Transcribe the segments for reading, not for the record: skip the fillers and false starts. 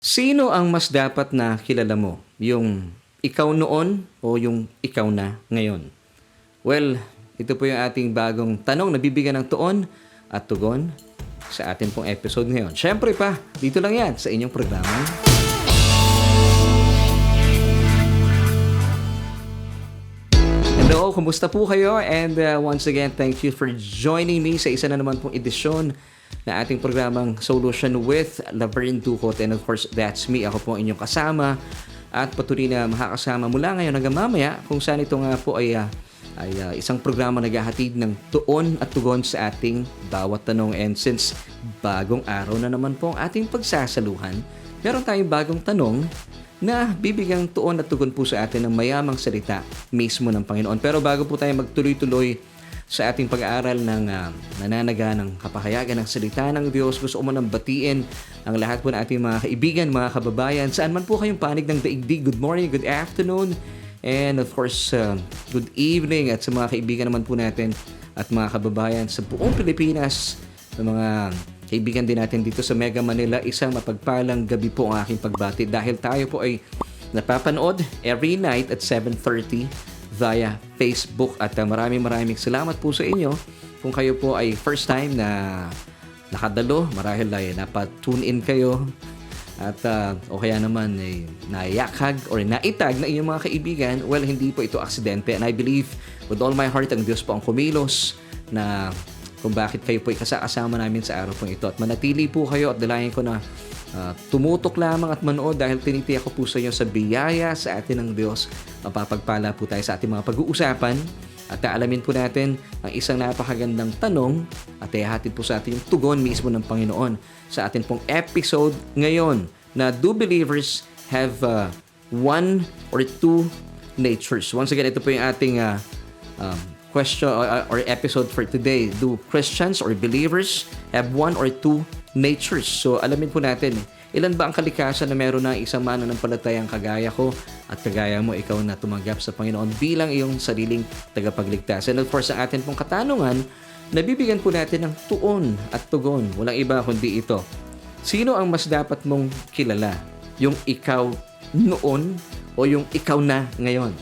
Sino ang mas dapat na kilala mo? Yung ikaw noon o yung ikaw na ngayon? Well, ito po yung ating bagong tanong na bibigyan ng tuon at tugon sa ating pong episode ngayon. Siyempre pa, dito lang yan sa inyong programa. Hello, kumusta po kayo? And once again, thank you for joining me sa isa na naman pong edisyon na ating programang Solution with Laverne Ducot. And of course, that's me. Ako po ang inyong kasama at patuloy na makakasama mula ngayon hanggang mamaya kung saan ito nga po ay isang programa naghahatid ng tuon at tugon sa ating bawat tanong. And since bagong araw na naman po ang ating pagsasaluhan, meron tayong bagong tanong na bibigang tuon at tugon po sa atin ng mayamang salita mismo ng Panginoon. Pero bago po tayo magtuloy-tuloy sa ating pag-aaral ng nananaga ng kapahayagan ng salita ng Diyos, gusto ko munang batiin ang lahat po ng ating mga kaibigan, mga kababayan, saan man po kayong panig ng daigdig. Good morning, good afternoon, and of course, good evening at sa mga kaibigan naman po natin at mga kababayan sa buong Pilipinas, sa mga kaibigan din natin dito sa Mega Manila. Isang mapagpalang gabi po ang aking pagbati dahil tayo po ay napapanood every night at 7:30 via Facebook. At maraming salamat po sa inyo kung kayo po ay first time na nakadalo, marahil ay napa-tune in kayo at o kaya naman ay nayakhag or naitag na inyong mga kaibigan. Well, hindi po ito aksidente, and I believe with all my heart ang Diyos po ang kumilos na kung bakit kayo po kasama namin sa araw pong ito. At manatili po kayo at dalayan ko na tumutok lamang at manood dahil tinitiyak ko po sa inyo sa biyaya sa atin ng Diyos. Mapapagpala po tayo sa ating mga pag-uusapan at alamin po natin ang isang napakagandang tanong at ihahatid po sa atin yung tugon mismo ng Panginoon sa atin pong episode ngayon na do believers have one or two natures? Once again, ito po yung ating question or episode for today. Do Christians or believers have one or two natures? So alamin po natin, ilan ba ang kalikasan na meron ng isang mananampalatayang kagaya ko at kagaya mo, ikaw na tumanggap sa Panginoon bilang iyong sariling tagapagligtas. And of course, ang atin pong katanungan, nabibigyan po natin ng tuon at tugon. Walang iba kundi ito. Sino ang mas dapat mong kilala? Yung ikaw noon o yung ikaw na ngayon?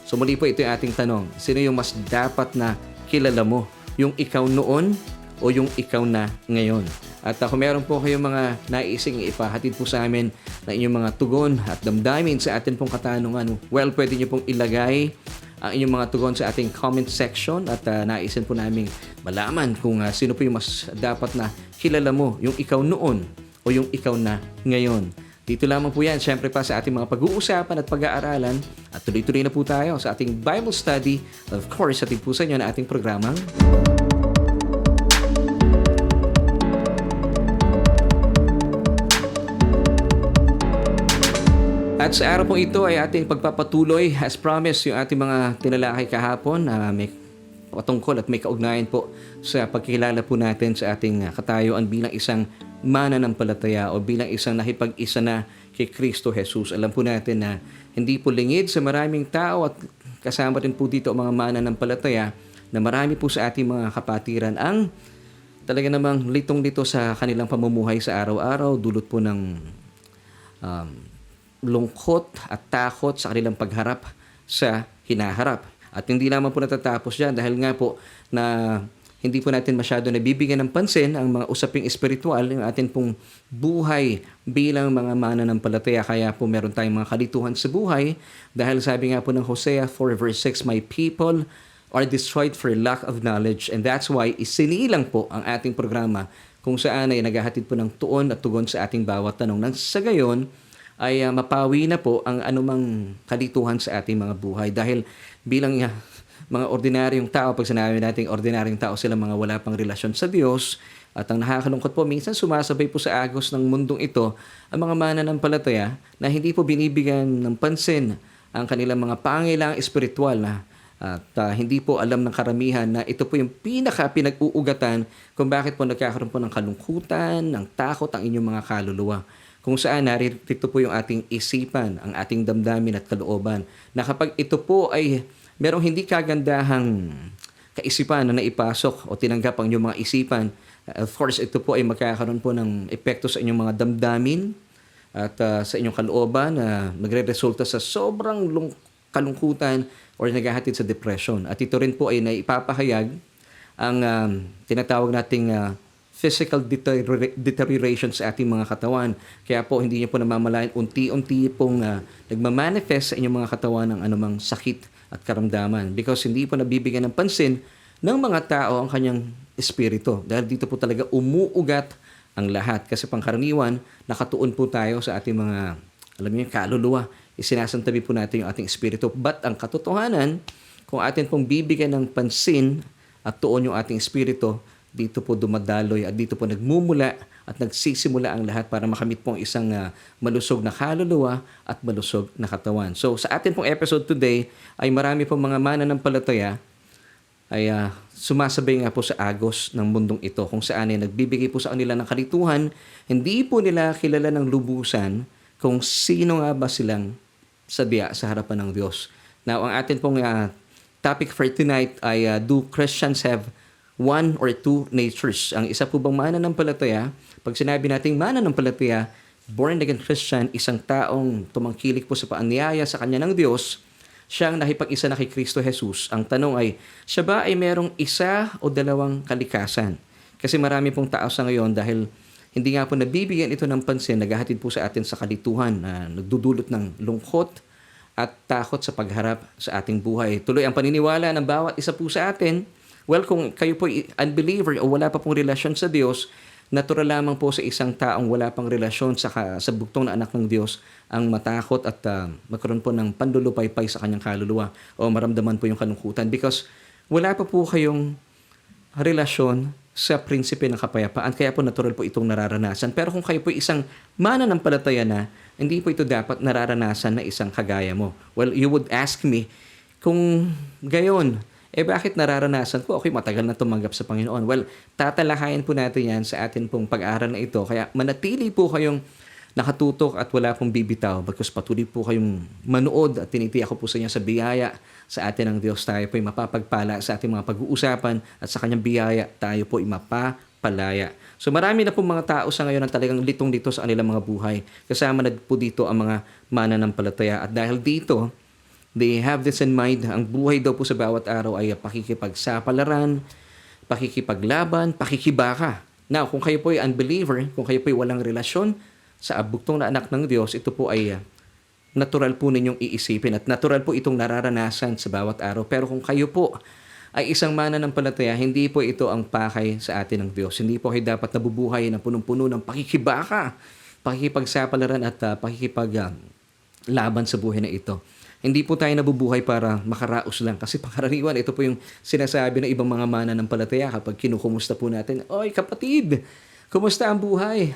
So muli po, ito yung ating tanong. Sino yung mas dapat na kilala mo? Yung ikaw noon o yung ikaw na ngayon? At kung meron po kayong mga naising ipahatid po sa amin na inyong mga tugon at damdamin sa atin pong katanungan, well, pwede nyo pong ilagay ang inyong mga tugon sa ating comment section at naisin po namin malaman kung sino po yung mas dapat na kilala mo, yung ikaw noon o yung ikaw na ngayon. Dito lamang po yan, syempre pa sa ating mga pag-uusapan at pag-aaralan. At tuloy-tuloy na po tayo sa ating Bible study. Of course, ating po sa inyo na ating programang at sa araw po ito ay ating pagpapatuloy, as promised, yung ating mga tinalakay kahapon na may patungkol at may kaugnayan po sa pagkilala po natin sa ating katayuan bilang isang mananampalataya o bilang isang nakipag-isa na kay Kristo Jesus. Alam po natin na hindi po lingid sa maraming tao at kasama rin po dito ang mga mananampalataya na marami po sa ating mga kapatiran ang talaga namang litong-lito sa kanilang pamumuhay sa araw-araw, dulot po ng lungkot at takot sa kanilang pagharap sa hinaharap. At hindi naman po natatapos dyan dahil nga po na hindi po natin masyado nabibigyan ng pansin ang mga usaping espiritual, yung atin pong buhay bilang mga mananampalataya. Kaya po meron tayong mga kalituhan sa buhay dahil sabi nga po ng Hosea 4 verse 6, "My people are destroyed for lack of knowledge." And that's why isinilang po ang ating programa kung saan ay naghahatid po ng tuon at tugon sa ating bawat tanong. Nang sa gayon ay mapawi na po ang anumang kalituhan sa ating mga buhay. Dahil bilang mga ordinaryong tao, pag sinabi natin ordinaryong tao, sila mga wala pang relasyon sa Diyos. At ang nakakalungkot po, minsan sumasabay po sa agos ng mundong ito ang mga mananampalataya na hindi po binibigyan ng pansin ang kanilang mga pangailangang espiritual at hindi po alam ng karamihan na ito po yung pinaka-pinag-uugatan kung bakit po nagkakaroon po ng kalungkutan, ng takot ang inyong mga kaluluwa. Kung saan narito po yung ating isipan, ang ating damdamin at kalooban, na kapag ito po ay merong hindi kagandahang kaisipan na naipasok o tinanggap ang inyong mga isipan, of course, ito po ay magkakaroon po ng epekto sa inyong mga damdamin, at sa inyong kalooban na magre-resulta sa sobrang kalungkutan or naghahatid sa depression. At ito rin po ay naipapahayag ang tinatawag nating physical deterioration sa ating mga katawan. Kaya po hindi niyo po namamalayan, unti-unti pong nagmamanifest sa inyong mga katawan ng anumang sakit at karamdaman. Because hindi po nabibigyan ng pansin ng mga tao ang kanyang espiritu. Dahil dito po talaga umuugat ang lahat. Kasi pangkaraniwan, nakatuon po tayo sa ating mga, alam niyo, kaluluwa. Isinasantabi po natin yung ating espiritu. But ang katotohanan, kung atin pong bibigyan ng pansin at tuon yung ating espiritu, dito po dumadaloy at dito po nagmumula at nagsisimula ang lahat para makamit pong isang malusog na kaluluwa at malusog na katawan. So sa atin pong episode today ay marami pong mga mananampalataya ay sumasabay nga po sa agos ng mundong ito kung saan ay nagbibigay po sa kanila ng kalituhan, hindi po nila kilala ng lubusan kung sino nga ba silang sadya sa harapan ng Diyos. Now, ang atin pong topic for tonight ay do Christians have one or two natures? Ang isa po bang mananampalataya, pag sinabi nating mananampalataya, born-again Christian, isang taong tumangkilik po sa paanyaya sa kanya ng Diyos, siyang nakipag-isa na kay Kristo Jesus. Ang tanong ay, siya ba ay merong isa o dalawang kalikasan? Kasi marami pong tao sa ngayon dahil hindi nga po nabibigyan ito ng pansin, naghahatid po sa atin sa kalituhan na nagdudulot ng lungkot at takot sa pagharap sa ating buhay. Tuloy ang paniniwala ng bawat isa po sa atin. Well, kung kayo po unbeliever o wala pa pong relasyon sa Diyos, natural lamang po sa isang taong wala pang relasyon sa bugtong na anak ng Diyos ang matakot at magkaroon po ng pandulupaypay sa kanyang kaluluwa o maramdaman po yung kalungkutan because wala pa po kayong relasyon sa prinsipe ng kapayapaan. Kaya po natural po itong nararanasan. Pero kung kayo po isang mananampalataya na, hindi po ito dapat nararanasan na isang kagaya mo. Well, you would ask me, kung gayon, bakit nararanasan ko? Okay, matagal na tumanggap sa Panginoon. Well, tatalakayin po natin yan sa atin pong pag-aaral na ito. Kaya manatili po kayong nakatutok at wala pong bibitaw because patuloy po kayong manood at tinitiyak ko po sa inyo sa biyaya sa atin ng Diyos. Tayo po ay mapapagpala sa ating mga pag-uusapan at sa kanyang biyaya tayo po ay mapapalaya. So marami na po mga tao sa ngayon ang talagang litong-lito sa kanilang mga buhay. Kasama na po dito ang mga mananampalataya. At dahil dito, they have this in mind. Ang buhay daw po sa bawat araw ay pakikipagsapalaran, pakikipaglaban, pakikibaka. Now, kung kayo po ay unbeliever, kung kayo po ay walang relasyon sa bugtong na anak ng Diyos, ito po ay natural po ninyong iisipin at natural po itong nararanasan sa bawat araw. Pero kung kayo po ay isang mananampalataya, hindi po ito ang pakay sa atin ng Diyos. Hindi po kayo dapat nabubuhay na punong-puno ng pakikibaka, pakikipagsapalaran at pakikipaglaban sa buhay na ito. Hindi po tayo nabubuhay para makaraos lang. Kasi pangkaraniwan, ito po yung sinasabi ng ibang mga mananampalataya kapag kinukumusta po natin, "Oy kapatid, kumusta ang buhay?"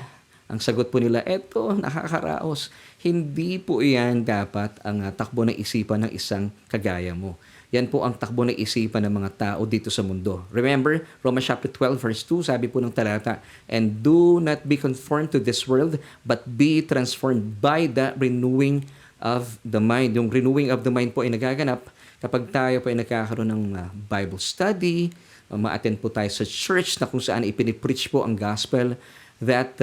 Ang sagot po nila, "Eto, nakakaraos." Hindi po iyan dapat ang takbo ng isipan ng isang kagaya mo. Yan po ang takbo ng isipan ng mga tao dito sa mundo. Remember, Romans chapter 12 verse 2, sabi po ng talata, "And do not be conformed to this world, but be transformed by the renewing of the mind." Yung renewing of the mind po ay nagaganap kapag tayo po ay nagkakaroon ng Bible study, ma-attend po tayo sa church na kung saan ipinipreach po ang gospel that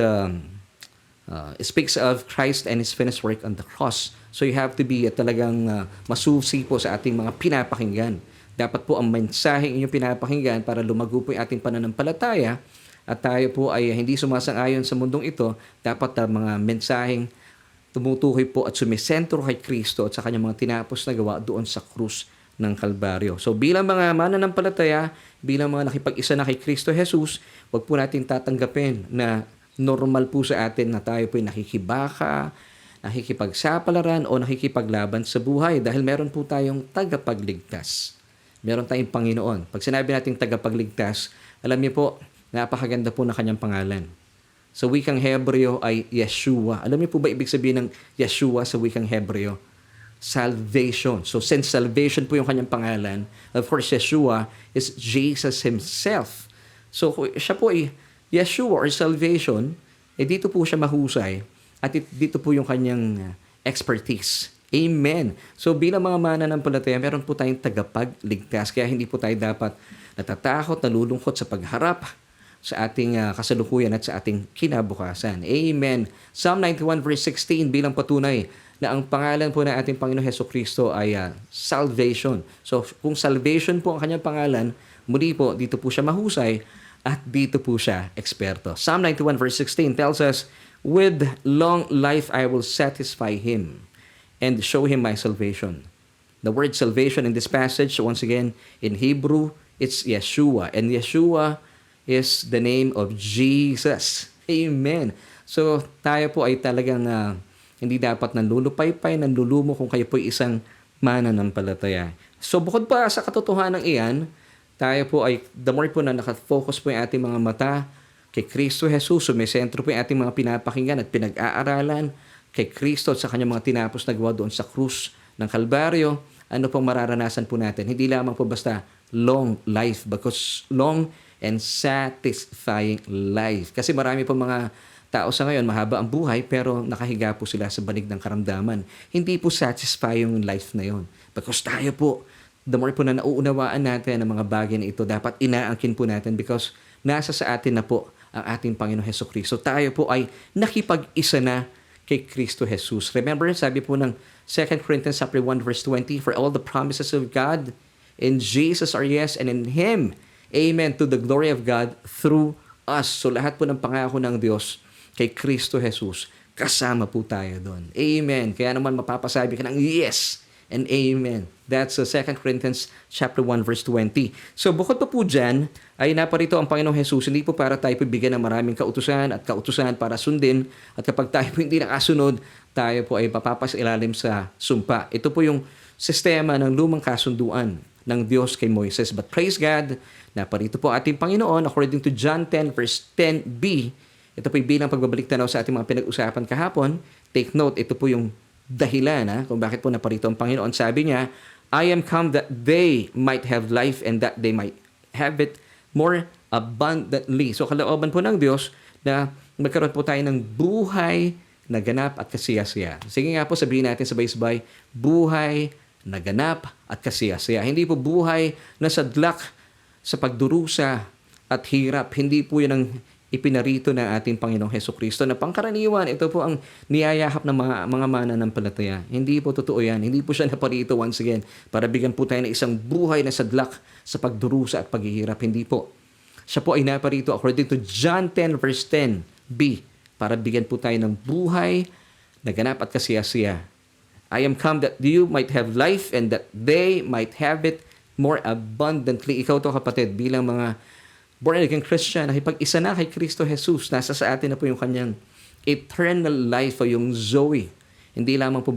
speaks of Christ and His finished work on the cross. So you have to be talagang masusi po sa ating mga pinapakinggan. Dapat po ang mensaheng inyong pinapakinggan para lumago po yung ating pananampalataya at tayo po ay hindi sumasang-ayon sa mundong ito. Dapat mga mensaheng tumutukoy po at sumisentro kay Kristo at sa kanyang mga tinapos na gawa doon sa krus ng Kalbaryo. So bilang mga mananampalataya, bilang mga nakipag-isa na kay Kristo Jesus, wag po natin tatanggapin na normal po sa atin na tayo po ay nakikibaka, nakikipagsapalaran o nakikipaglaban sa buhay dahil meron po tayong tagapagligtas. Meron tayong Panginoon. Pag sinabi nating tagapagligtas, alam niyo po, napakaganda po na kanyang pangalan. Sa wikang Hebreo ay Yeshua. Alam niyo po ba ibig sabihin ng Yeshua sa wikang Hebreo? Salvation. So since salvation po yung kanyang pangalan, of course Yeshua is Jesus Himself. So siya po ay Yeshua or salvation, dito po siya mahusay at dito po yung kanyang expertise. Amen. So bilang mga mananampalataya, meron po tayong tagapagligtas. Kaya hindi po tayo dapat natatakot, nalulungkot sa pagharap sa ating kasalukuyan at sa ating kinabukasan. Amen. Psalm 91 verse 16 bilang patunay na ang pangalan po ng ating Panginoon Hesukristo ay salvation. So kung salvation po ang kanyang pangalan, muli po dito po siya mahusay at dito po siya eksperto. Psalm 91 verse 16 tells us, "With long life I will satisfy him and show him my salvation." The word salvation in this passage, once again, in Hebrew, it's Yeshua. And Yeshua is the name of Jesus. Amen. So, tayo po ay talagang hindi dapat nanlulupaypay, nanlulumo kung kayo po ay isang mananampalataya. So, bukod pa sa katotohanan iyan, tayo po ay, the more po na nakafocus po yung ating mga mata kay Kristo Jesus, sumisentro po yung ating mga pinapakinggan at pinag-aaralan kay Kristo at sa kanyang mga tinapos na gawa doon sa krus ng Kalbaryo, ano pong mararanasan po natin? Hindi lamang po basta long life, because long and satisfying life. Kasi marami po mga tao sa ngayon, mahaba ang buhay, pero nakahiga po sila sa banig ng karamdaman. Hindi po satisfying yung life na yon. Because tayo po, the more po na nauunawaan natin ang mga bagay na ito, dapat inaangkin po natin because nasa sa atin na po ang ating Panginoon Hesukristo. Tayo po ay nakipag-isa na kay Kristo Jesus. Remember, sabi po ng 2 Corinthians 1 verse 20, "For all the promises of God in Jesus are yes, and in Him, amen, to the glory of God through us." So lahat po ng pangako ng Diyos kay Kristo Jesus, kasama po tayo doon. Amen. Kaya naman mapapasabi ka ng yes and amen. That's 2 Corinthians 1 verse 20. So bukod pa po dyan, ay naparito ang Panginoong Jesus, hindi po para tayo bigyan ng maraming kautusan para sundin, at kapag tayo po hindi nakasunod, tayo po ay papapasilalim sa sumpa. Ito po yung sistema ng lumang kasunduan ng Diyos kay Moises. But praise God, naparito po ating Panginoon according to John 10 verse 10b. Ito po yung bilang pagbabalik tanaw sa ating mga pinag-usapan kahapon. Take note, ito po yung dahilan kung bakit po naparito ang Panginoon. Sabi niya, "I am come that they might have life and that they might have it more abundantly." So kalooban po ng Diyos na magkaroon po tayo ng buhay na ganap at kasiyasiya. Sige nga po, sabihin natin sabay-sabay, buhay na ganap at kasiyasiya. Hindi po buhay na sadlak sa pagdurusa at hirap. Hindi po yan ang ipinarito ng ating Panginoong Hesukristo na pangkaraniwan. Ito po ang niyayahap ng mga mananampalataya. Hindi po totoo yan. Hindi po siya naparito once again para bigyan po tayo ng isang buhay na sadlak sa pagdurusa at paghihirap. Hindi po. Siya po ay naparito according to John 10 verse 10b para bigyan po tayo ng buhay na ganap at kasiyasiya. "I am come that you might have life and that they might have it more abundantly." Ikaw to kapatid, bilang mga born-again Christian, nakipag-isa na kay Kristo Jesus, nasa sa atin na po yung kanyang eternal life o yung Zoe. Hindi lamang po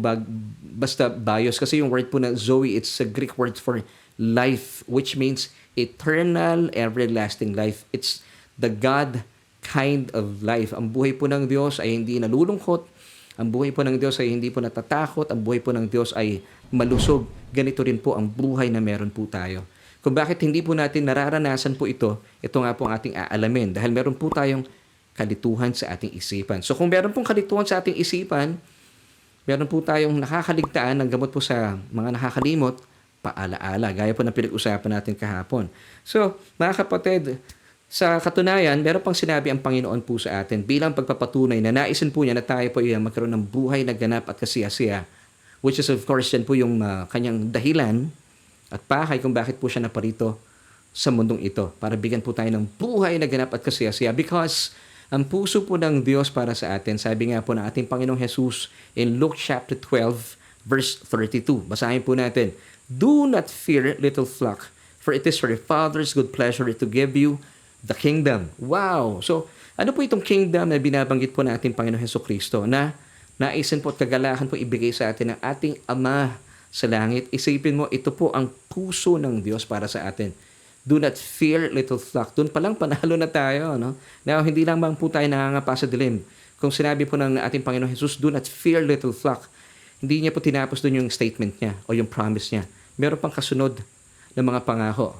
basta bios, kasi yung word po na Zoe, it's a Greek word for life, which means eternal, everlasting life. It's the God kind of life. Ang buhay po ng Diyos ay hindi nalulungkot. Ang buhay po ng Diyos ay hindi po natatakot. Ang buhay po ng Diyos ay malusog. Ganito rin po ang buhay na meron po tayo. Kung bakit hindi po natin nararanasan po ito nga po ang ating aalamin. Dahil meron po tayong kalituhan sa ating isipan. So kung meron pong kalituhan sa ating isipan, meron po tayong nakakaligtaan ng gamot po sa mga nakakalimot, paalaala. Gaya po ng pinag-usapan natin kahapon. So, mga kapatid, sa katunayan, meron pang sinabi ang Panginoon po sa atin bilang pagpapatunay na naisin po niya na tayo po ay magkaroon ng buhay na ganap at kasiyasiya, which is of course yan po yung kanyang dahilan at pakay kung bakit po siya naparito sa mundong ito para bigyan po tayo ng buhay na ganap at kasiyasiya, because ang puso po ng Diyos para sa atin, sabi nga po ng ating Panginoong Jesus in Luke chapter 12 verse 32. Basahin po natin, "Do not fear, little flock, for it is your Father's good pleasure to give you the kingdom." Wow! So, ano po itong kingdom na binabanggit po natin Panginoon Hesukristo na naisin po at kagalakan po ibigay sa atin ng ating Ama sa langit? Isipin mo, ito po ang puso ng Diyos para sa atin. Do not fear, little flock. Doon pa lang panalo na tayo. No? Now, hindi lang po tayo nangangapa sa dilim. Kung sinabi po ng ating Panginoon Jesus, do not fear, little flock, hindi niya po tinapos doon yung statement niya o yung promise niya. Meron pang kasunod ng mga pangako.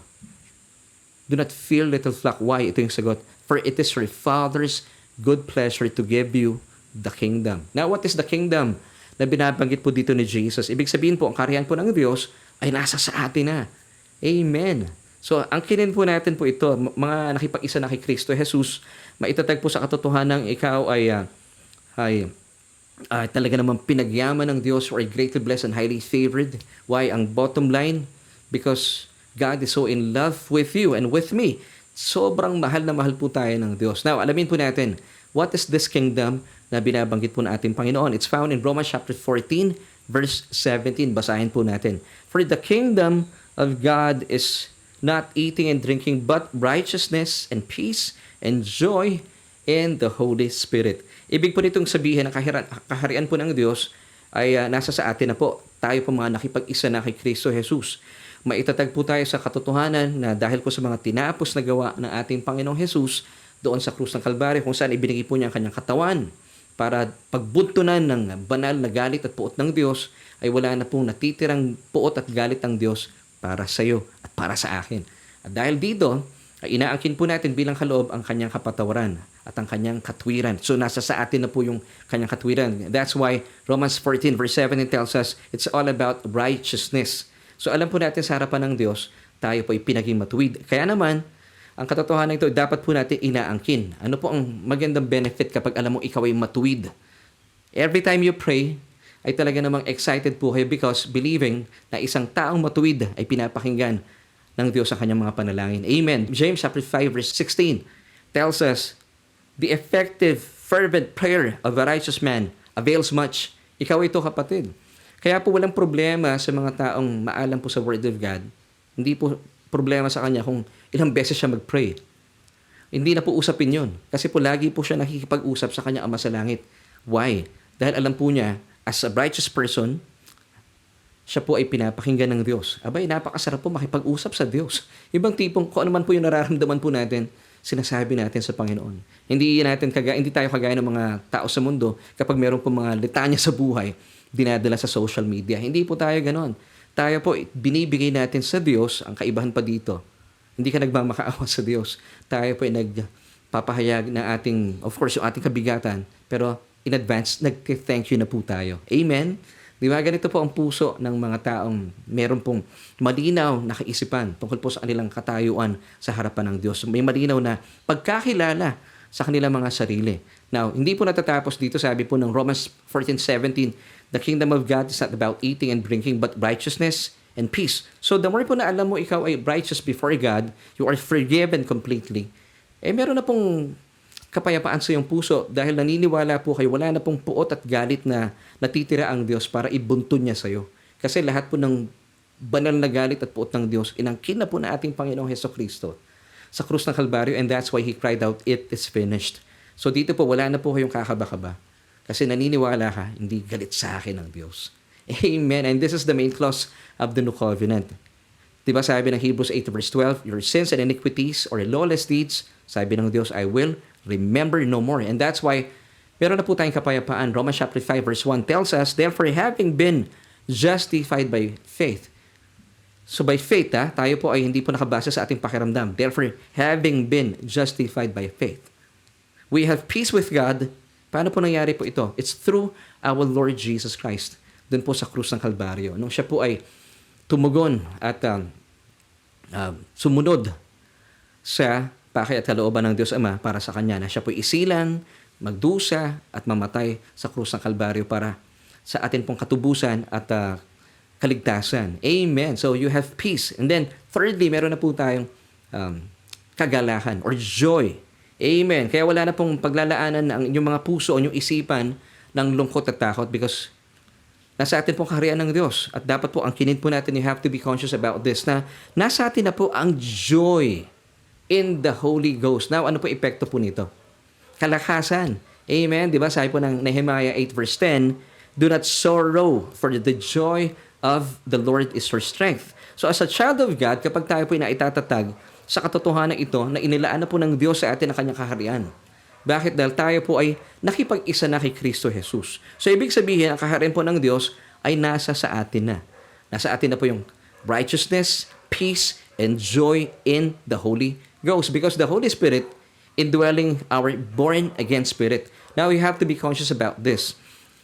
Do not fear, little flock. Why? Ito yung sagot. For it is your Father's good pleasure to give you the kingdom. Now, what is the kingdom na binabanggit po dito ni Jesus? Ibig sabihin po, ang kariyan po ng Diyos ay nasa sa atin na. Amen. So, angkinin po natin po ito, mga nakipag-isa na kay Kristo Jesus, maitatag po sa katotohanan ikaw ay talaga namang pinagyaman ng Diyos or greatly blessed and highly favored. Why? Ang bottom line, because God is so in love with you and with me. Sobrang mahal na mahal po tayo ng Diyos. Now, alamin po natin, what is this kingdom na binabanggit po ng ating Panginoon? It's found in Romans chapter 14, verse 17. Basahin po natin. For the kingdom of God is not eating and drinking, but righteousness and peace and joy in the Holy Spirit. Ibig po nitong sabihin na kaharian po ng Diyos ay nasa sa atin na po. Tayo po mga nakipag-isa na kay Kristo Jesus. Maitatag po tayo sa katotohanan na dahil po sa mga tinapos na gawa ng ating Panginoong Jesus doon sa krus ng Kalbaryo kung saan ibinigay po niya ang kanyang katawan para pagbuntunan ng banal na galit at puot ng Diyos, ay wala na pong natitirang puot at galit ng Diyos para sa iyo at para sa akin. At dahil dito, ay inaangkin po natin bilang kaloob ang kanyang kapatawaran at ang kanyang katwiran. So nasa sa atin na po yung kanyang katwiran. That's why Romans 14 verse 17 tells us it's all about righteousness. So alam po natin sa harapan ng Diyos, tayo po ay pinaging matuwid. Kaya naman, ang katotohanan ito dapat po natin inaangkin. Ano po ang magandang benefit kapag alam mo ikaw ay matuwid? Every time you pray, ay talaga namang excited po kayo because believing na isang taong matuwid ay pinapakinggan ng Diyos sa kanyang mga panalangin. Amen. James chapter 5 verse 16 tells us, the effective, fervent prayer of a righteous man avails much. Ikaw ito, kapatid. Kaya po walang problema sa mga taong maalam po sa Word of God. Hindi po problema sa kanya kung ilang beses siya mag-pray. Hindi na po usapin yun. Kasi po lagi po siya nakikipag-usap sa kanyang Ama sa Langit. Why? Dahil alam po niya, as a righteous person, siya po ay pinapakinggan ng Diyos. Abay, napakasarap po makipag-usap sa Diyos. Ibang tipong kung ano man po yung nararamdaman po natin, sinasabi natin sa Panginoon. Hindi tayo kagaya ng mga tao sa mundo kapag meron po mga litanya sa buhay, dinadala sa social media. Hindi po tayo ganon. Tayo po, binibigay natin sa Diyos, ang kaibahan pa dito. Hindi ka nagmamakaawa sa Diyos. Tayo po ay nagpapahayag ng ating, of course, yung ating kabigatan, pero in advance, nag-thank you na po tayo. Amen? Di ba? Ganito po ang puso ng mga taong meron pong malinaw na kaisipan tungkol po sa kanilang katayuan sa harapan ng Diyos. May malinaw na pagkakilala sa kanilang mga sarili. Now, hindi po natatapos dito. Sabi po ng Romans 14:17, the kingdom of God is not about eating and drinking, but righteousness and peace. So, the more po na alam mo ikaw ay righteous before God, you are forgiven completely, meron na pong kapayapaan sa iyong puso dahil naniniwala po kayo, wala na pong puot at galit na natitira ang Diyos para ibuntun niya sa iyo. Kasi lahat po ng banal na galit at puot ng Diyos, inangkin na po na ating Panginoong Hesukristo sa krus ng Kalbaryo, and that's why He cried out, it is finished. So dito po, wala na po kayong kakaba-kaba. Kasi naniniwala ka, hindi galit sa akin ng Diyos. Amen. And this is the main clause of the New Covenant. Diba sabi ng Hebrews 8 verse 12, your sins and iniquities or lawless deeds, sabi ng Diyos, I will remember no more. And that's why meron na po tayong kapayapaan. Romans chapter 5 verse 1 tells us, therefore having been justified by faith. So by faith, tayo po ay hindi po nakabasa sa ating pakiramdam. Therefore, having been justified by faith, we have peace with God. Paano po nangyari po ito? It's through our Lord Jesus Christ. Doon po sa krus ng Kalbaryo. Nung siya po ay tumugon at sumunod sa pakay at kalooban ng Diyos Ama para sa Kanya, na siya po isilang, magdusa at mamatay sa krus ng Kalbaryo para sa atin pong katubusan at kaligtasan. Amen. So you have peace. And then thirdly, meron na po tayong kagalahan or joy. Amen. Kaya wala na pong paglalaanan ng inyong mga puso o inyong isipan ng lungkot at takot because nasa atin pong kaharian ng Diyos. At dapat po, ang kinin po natin, you have to be conscious about this, na nasa atin na po ang joy in the Holy Ghost. Now, ano po epekto po nito? Kalakasan. Amen. Diba? Sabi po ng Nehemiah 8 verse 10, do not sorrow, for the joy of the Lord is your strength. So as a child of God, kapag tayo po inaitatatag sa katotohanan ito, na inilaan na po ng Diyos sa atin ang kanyang kaharian. Bakit? Dahil tayo po ay nakipag-isa na kay Kristo Jesus. So ibig sabihin, ang kaharian po ng Diyos ay nasa sa atin na. Nasa atin na po yung righteousness, peace, and joy in the Holy Ghost. Because the Holy Spirit indwelling our born-again spirit. Now, we have to be conscious about this.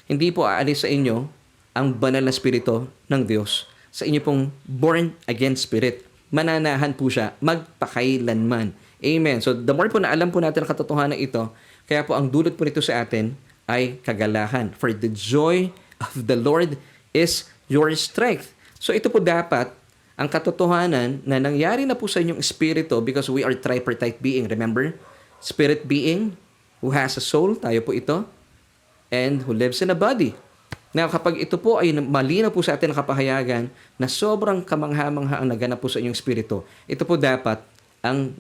Hindi po aalis sa inyo ang banal na spirito ng Diyos sa inyo pong born-again spirit. mananahan po siya magpakailanman. Amen. So the more po na alam po natin ang katotohanan ito, kaya po ang dulot po nito sa atin ay kagalahan. For the joy of the Lord is your strength. So ito po dapat ang katotohanan na nangyari na po sa inyong espiritu because we are tripartite being. Remember? Spirit being who has a soul, tayo po ito, and who lives in a body. Now, kapag ito po ay malinaw po sa atin ang kapahayagan na sobrang kamangha-mangha ang naganap po sa inyong espiritu, ito po dapat ang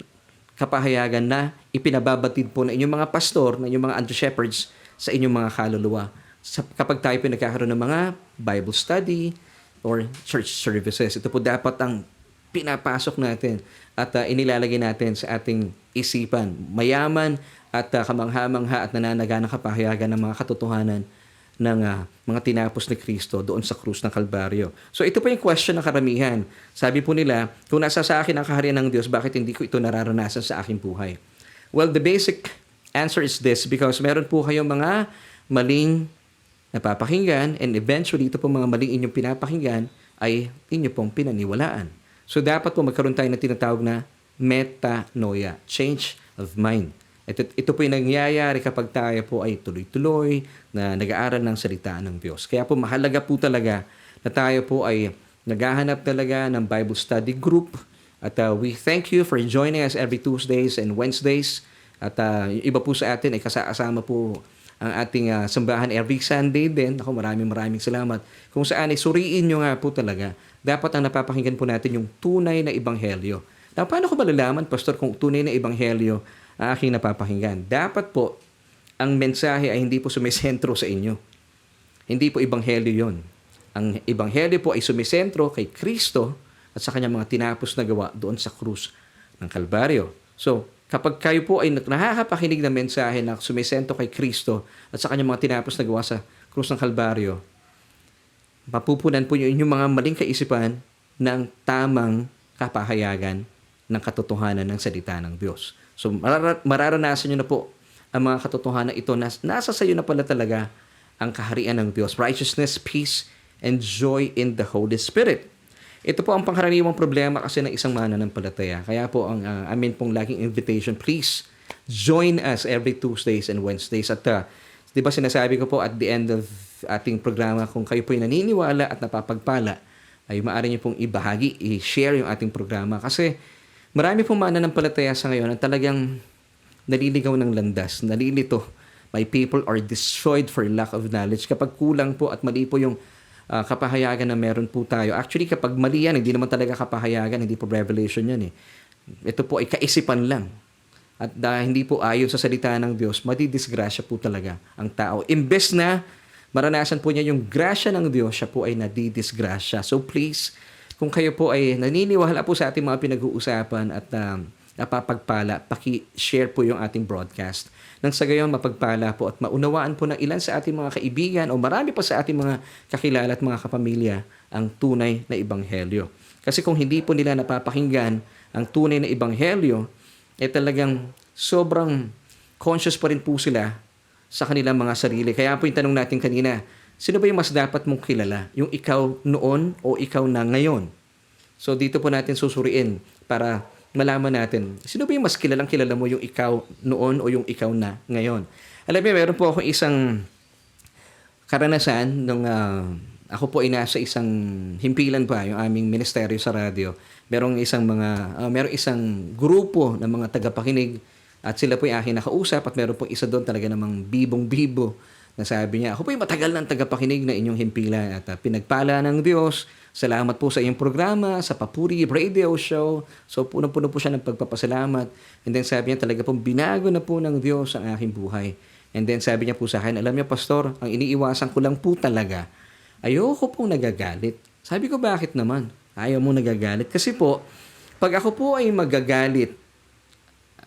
kapahayagan na ipinababatid po ng inyong mga pastor, ng inyong mga under-shepherds sa inyong mga kaluluwa. Kapag tayo po nagkakaroon ng mga Bible study or church services, ito po dapat ang pinapasok natin at inilalagay natin sa ating isipan. Mayaman at kamangha-mangha at nananaganang kapahayagan ng mga katotohanan ng mga tinapos ni Kristo doon sa krus ng Kalbaryo. So ito po yung question ng karamihan. Sabi po nila, kung nasa sa akin ang kaharian ng Diyos, bakit hindi ko ito nararanasan sa aking buhay? Well, the basic answer is this, because meron po kayong mga maling napapakinggan, and eventually ito po mga maling inyong pinapakinggan ay inyo pong pinaniwalaan. So dapat po magkaroon tayo ng tinatawag na metanoia, change of mind. Ito po yung nangyayari kapag tayo po ay tuloy-tuloy na nag-aaral ng salita ng Diyos. Kaya po mahalaga po talaga na tayo po ay naghahanap talaga ng Bible study group. At we thank you for joining us every Tuesdays and Wednesdays. At yung iba po sa atin ay kasama po ang ating sambahan every Sunday din. Ako, maraming salamat. Kung saan ay suriin nyo nga po talaga. Dapat ang napapakinggan po natin yung tunay na ebanghelyo. Now, paano ko malalaman, Pastor, kung tunay na ebanghelyo ang aking napapakinggan? Dapat po, ang mensahe ay hindi po sumisentro sa inyo. Hindi po ebanghelyo yon. Ang ebanghelyo po ay sumisentro kay Kristo at sa kanyang mga tinapos na gawa doon sa krus ng Kalbaryo. So, kapag kayo po ay nakakapakinig ng mensahe na sumisentro kay Kristo at sa kanyang mga tinapos na gawa sa krus ng Kalbaryo, mapupunan po yung inyong mga maling kaisipan ng tamang kapahayagan ng katotohanan ng salita ng Diyos. So, mararanasan nyo na po ang mga katotohanan ito na nasa sa iyo na pala talaga ang kaharian ng Diyos. Righteousness, peace, and joy in the Holy Spirit. Ito po ang pangkaraniwang problema kasi ng isang mananampalataya. Kaya po ang amin pong laging invitation, please join us every Tuesdays and Wednesdays. At di ba sinasabi ko po at the end of ating programa, kung kayo po ay naniniwala at napapagpala, ay maaari niyo pong ibahagi, i-share yung ating programa. Kasi marami pong mananampalataya sa ngayon ang talagang naliligaw ng landas, nalilito. My people are destroyed for lack of knowledge. Kapag kulang po at mali po yung kapahayagan na meron po tayo. Actually, kapag mali yan, hindi naman talaga kapahayagan, hindi po revelation yan eh. Ito po ay kaisipan lang. At hindi po ayon sa salita ng Diyos, madidisgrasya po talaga ang tao. Imbes na maranasan po niya yung grasya ng Diyos, siya po ay nadidisgrasya. So please, kung kayo po ay naniniwala po sa ating mga pinag-uusapan at napapagpala, paki-share po yung ating broadcast. Nang sa gayon, mapagpala po at maunawaan po ng ilan sa ating mga kaibigan o marami pa sa ating mga kakilala at mga kapamilya ang tunay na ebanghelyo. Kasi kung hindi po nila napapakinggan ang tunay na ebanghelyo, talagang sobrang conscious pa rin po sila sa kanilang mga sarili. Kaya po yung tanong natin kanina, sino ba yung mas dapat mong kilala? Yung ikaw noon o ikaw na ngayon? So dito po natin susuriin para malaman natin, sino ba yung mas kilala mo, yung ikaw noon o yung ikaw na ngayon? Alam niyo, meron po ako isang karanasan nung ako po ay nasa isang himpilan pa, yung aming ministeryo sa radyo. Merong isang grupo ng mga tagapakinig at sila po yung aking nakausap at meron po isa doon talaga namang bibong-bibo na sabi niya, ako po yung matagal ng tagapakinig na inyong himpilan at pinagpala ng Diyos. Salamat po sa iyong programa, sa Papuri Radio Show. So, puno-puno po siya ng pagpapasalamat. And then sabi niya, talaga pong binago na po ng Diyos ang aking buhay. And then sabi niya po sa akin, alam niyo, Pastor, ang iniiwasan ko lang po talaga, ayoko pong nagagalit. Sabi ko, bakit naman? Ayaw mo nagagalit? Kasi po, pag ako po ay magagalit,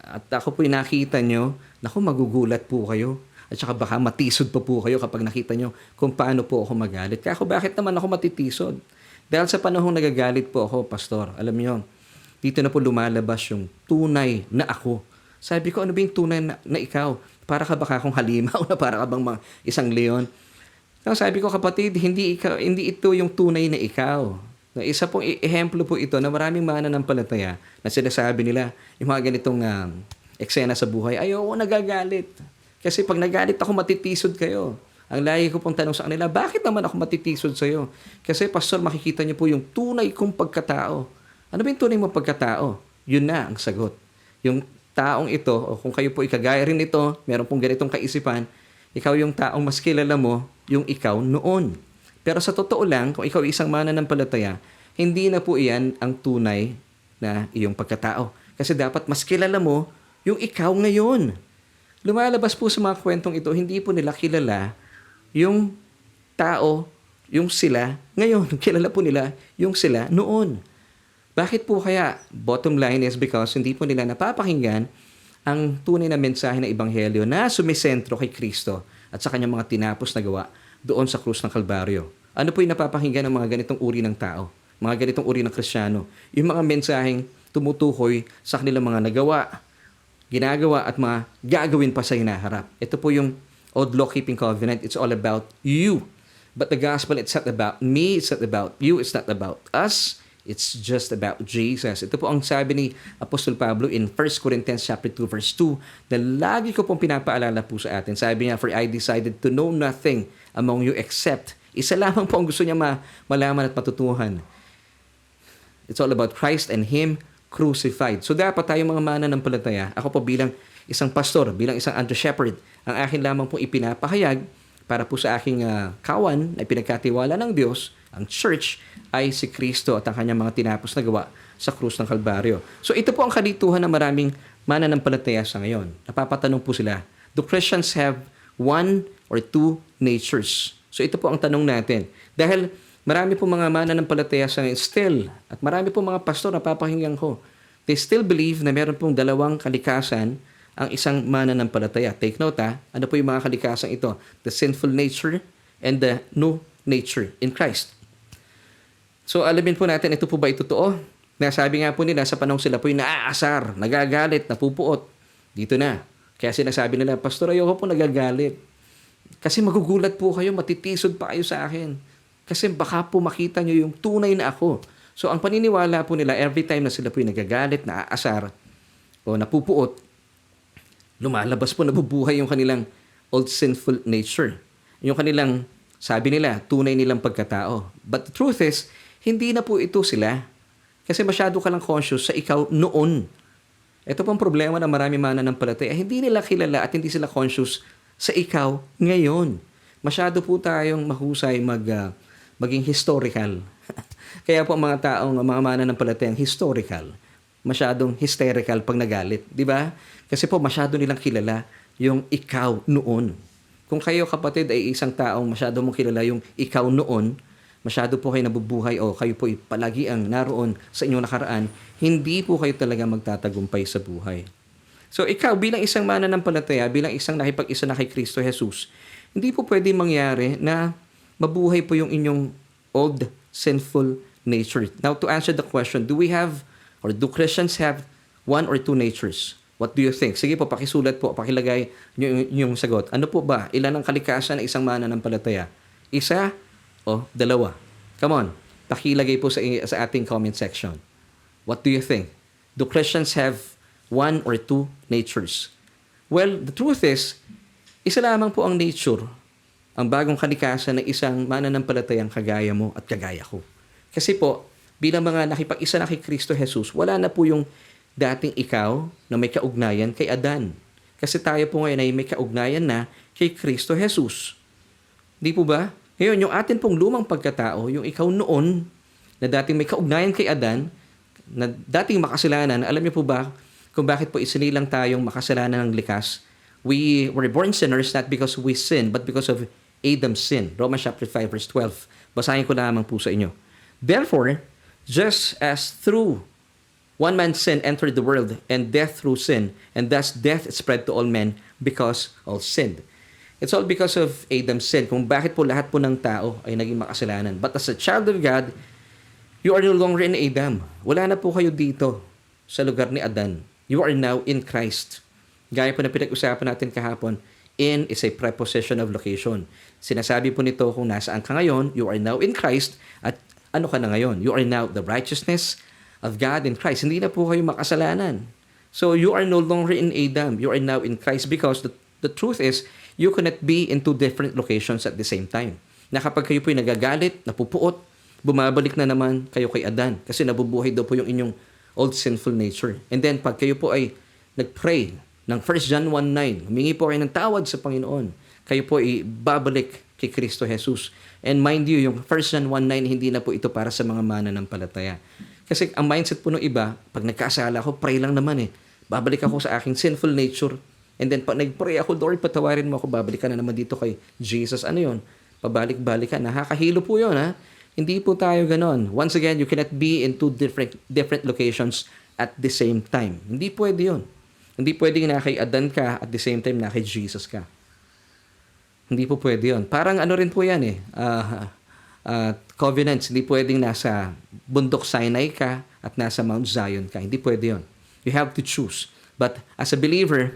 at ako po ay nakita nyo, naku, magugulat po kayo. At saka baka matisod pa po kayo kapag nakita nyo kung paano po ako magalit. Kaya ako, bakit naman ako matitisod? Dahil sa panahong nagagalit po ako, Pastor, alam niyo, dito na po lumalabas yung tunay na ako. Sabi ko, ano ba yung tunay na ikaw? Para ka baka akong halimaw na para ka bang isang leon? Sabi ko, kapatid, hindi ito yung tunay na ikaw. Na isa pong ehemplo po ito na maraming mananampalataya na sinasabi nila yung mga ganitong eksena sa buhay, ayoko nagagalit. Kasi pag nagalit ako, matitisod kayo. Ang lagi ko pong tanong sa kanila, bakit naman ako matitisod sa'yo? Kasi pastor, makikita niyo po yung tunay kong pagkatao. Ano ba yung tunay mong pagkatao? Yun na ang sagot. Yung taong ito, o kung kayo po ikagaya rin ito, meron pong ganitong kaisipan, ikaw yung taong mas kilala mo, yung ikaw noon. Pero sa totoo lang, kung ikaw isang mananampalataya, hindi na po iyan ang tunay na iyong pagkatao. Kasi dapat mas kilala mo yung ikaw ngayon. Lumalabas po sa mga kwentong ito, hindi po nila kilala yung tao, yung sila ngayon. Kilala po nila yung sila noon. Bakit po kaya? Bottom line is because hindi po nila napapakinggan ang tunay na mensahe ng Ebanghelyo na sumisentro kay Kristo at sa kanyang mga tinapos na gawa doon sa krus ng Kalbaryo. Ano po yung napapakinggan ng mga ganitong uri ng tao? Mga ganitong uri ng Kristiyano? Yung mga mensaheng tumutukoy sa kanilang mga nagawa, ginagawa at mga gagawin pa sa hinaharap. Ito po yung Old Law-Keeping Covenant. It's all about you. But the gospel, it's not about me, it's not about you, it's not about us. It's just about Jesus. Ito po ang sabi ni Apostol Pablo in 1 Corinthians chapter 2 verse 2 na lagi ko pong pinapaalala po sa atin. Sabi niya, for I decided to know nothing among you except isa lamang po ang gusto niya malaman at matutuhan. It's all about Christ and Him crucified. So dapat tayong mga mananampalataya, ako po bilang isang pastor, bilang isang under-shepherd, ang akin lamang po ipinapahayag para po sa aking kawan na pinagkatiwala ng Diyos, ang church, ay si Kristo at ang kanyang mga tinapos na gawa sa krus ng Kalbaryo. So ito po ang kalituhan ng maraming mananampalataya sa ngayon. Napapatanong po sila, do Christians have one or two natures? So ito po ang tanong natin. Dahil marami po mga mananampalataya sa ngayon still, at marami po mga pastor na papakinggan ko, they still believe na meron pong dalawang kalikasan ang isang mananampalataya. Take note ano po yung mga kalikasan ito? The sinful nature and the new nature in Christ. So alamin po natin, ito po ba ito totoo? Nasabi nga po nila sa panahon sila po yung naaasar, nagagalit, napupuot. Dito na. Kaya sinasabi nila, Pastor, ayoko po nagagalit. Kasi magugulat po kayo, matitisod pa kayo sa akin. Kasi baka po makita nyo yung tunay na ako. So ang paniniwala po nila, every time na sila po yung nagagalit, naaasar, o napupuot, lumalabas po, nabubuhay yung kanilang old sinful nature. Yung kanilang, sabi nila, tunay nilang pagkatao. But the truth is, hindi na po ito sila. Kasi masyado ka lang conscious sa ikaw noon. Ito pong problema na marami mananampalataya. Hindi nila kilala at hindi sila conscious sa ikaw ngayon. Masyado po tayong mahusay maging historical. Kaya po mga taong, mga mananampalatayang historical, masyadong hysterical pag nagalit. Di ba? Kasi po masyado nilang kilala yung ikaw noon. Kung kayo kapatid ay isang taong masyado mong kilala yung ikaw noon, masyado po kayo nabubuhay o kayo po palagi ang naroon sa inyong nakaraan, hindi po kayo talaga magtatagumpay sa buhay. So ikaw bilang isang mananampalataya, bilang isang nakipag-isa na kay Kristo Jesus, hindi po pwede mangyari na mabuhay po yung inyong old sinful nature. Now to answer the question, do do Christians have one or two natures? What do you think? Sige po, pakisulat po, pakilagay yung sagot. Ano po ba? Ilan ang kalikasan ng isang mananampalataya? Isa o dalawa? Come on, pakilagay po sa ating comment section. What do you think? Do Christians have one or two natures? Well, the truth is, isa lamang po ang nature, ang bagong kalikasan ng isang mananampalatayang kagaya mo at kagaya ko. Kasi po, bilang mga nakipag-isa na kay Kristo Jesus, wala na po yung dating ikaw na may kaugnayan kay Adan. Kasi tayo po ngayon ay may kaugnayan na kay Kristo Jesus. Di po ba? Ngayon, yung atin pong lumang pagkatao, yung ikaw noon, na dating may kaugnayan kay Adan, na dating makasalanan, alam niyo po ba kung bakit po isinilang tayong makasalanan ng likas? We were born sinners not because we sin, but because of Adam's sin. Romans chapter 5 verse 12. Basahin ko lamang po sa inyo. Therefore, just as through one man's sin entered the world, and death through sin, and thus death spread to all men because all sinned. It's all because of Adam's sin. Kung bakit po lahat po ng tao ay naging makasalanan. But as a child of God, you are no longer in Adam. Wala na po kayo dito sa lugar ni Adan. You are now in Christ. Gaya po na pinag-usapan natin kahapon, in is a preposition of location. Sinasabi po nito kung nasaan ka ngayon, you are now in Christ, at ano ka na ngayon? You are now the righteousness of God in Christ. Hindi na po kayo makasalanan. So you are no longer in Adam. You are now in Christ because the truth is, you cannot be in two different locations at the same time. Na kapag kayo po'y nagagalit, napupuot, bumabalik na naman kayo kay Adan kasi nabubuhay daw po yung inyong old sinful nature. And then pag kayo po ay nag-pray ng 1 John 1:9, humingi po kayo ng tawad sa Panginoon, kayo po ay babalik kay Kristo Jesus. And mind you, yung 1 John 1:9, hindi na po ito para sa mga mananampalataya. Kasi ang mindset po ng iba, pag nagkasala ako, pray lang naman eh. Babalik ako sa aking sinful nature. And then pag nag-pray ako, Lord, patawarin mo ako, babalik ka na naman dito kay Jesus. Ano yun? Pabalik-balik ka. Nakakahilo po yun, ha? Hindi po tayo ganon. Once again, you cannot be in two different locations at the same time. Hindi pwede yun. Hindi pwedeng na kay Adan ka at the same time na kay Jesus ka. Hindi po pwede yun. Parang ano rin po yan eh. Covenants. Hindi pwedeng nasa bundok Sinai ka at nasa Mount Zion ka. Hindi pwede yun. You have to choose. But as a believer,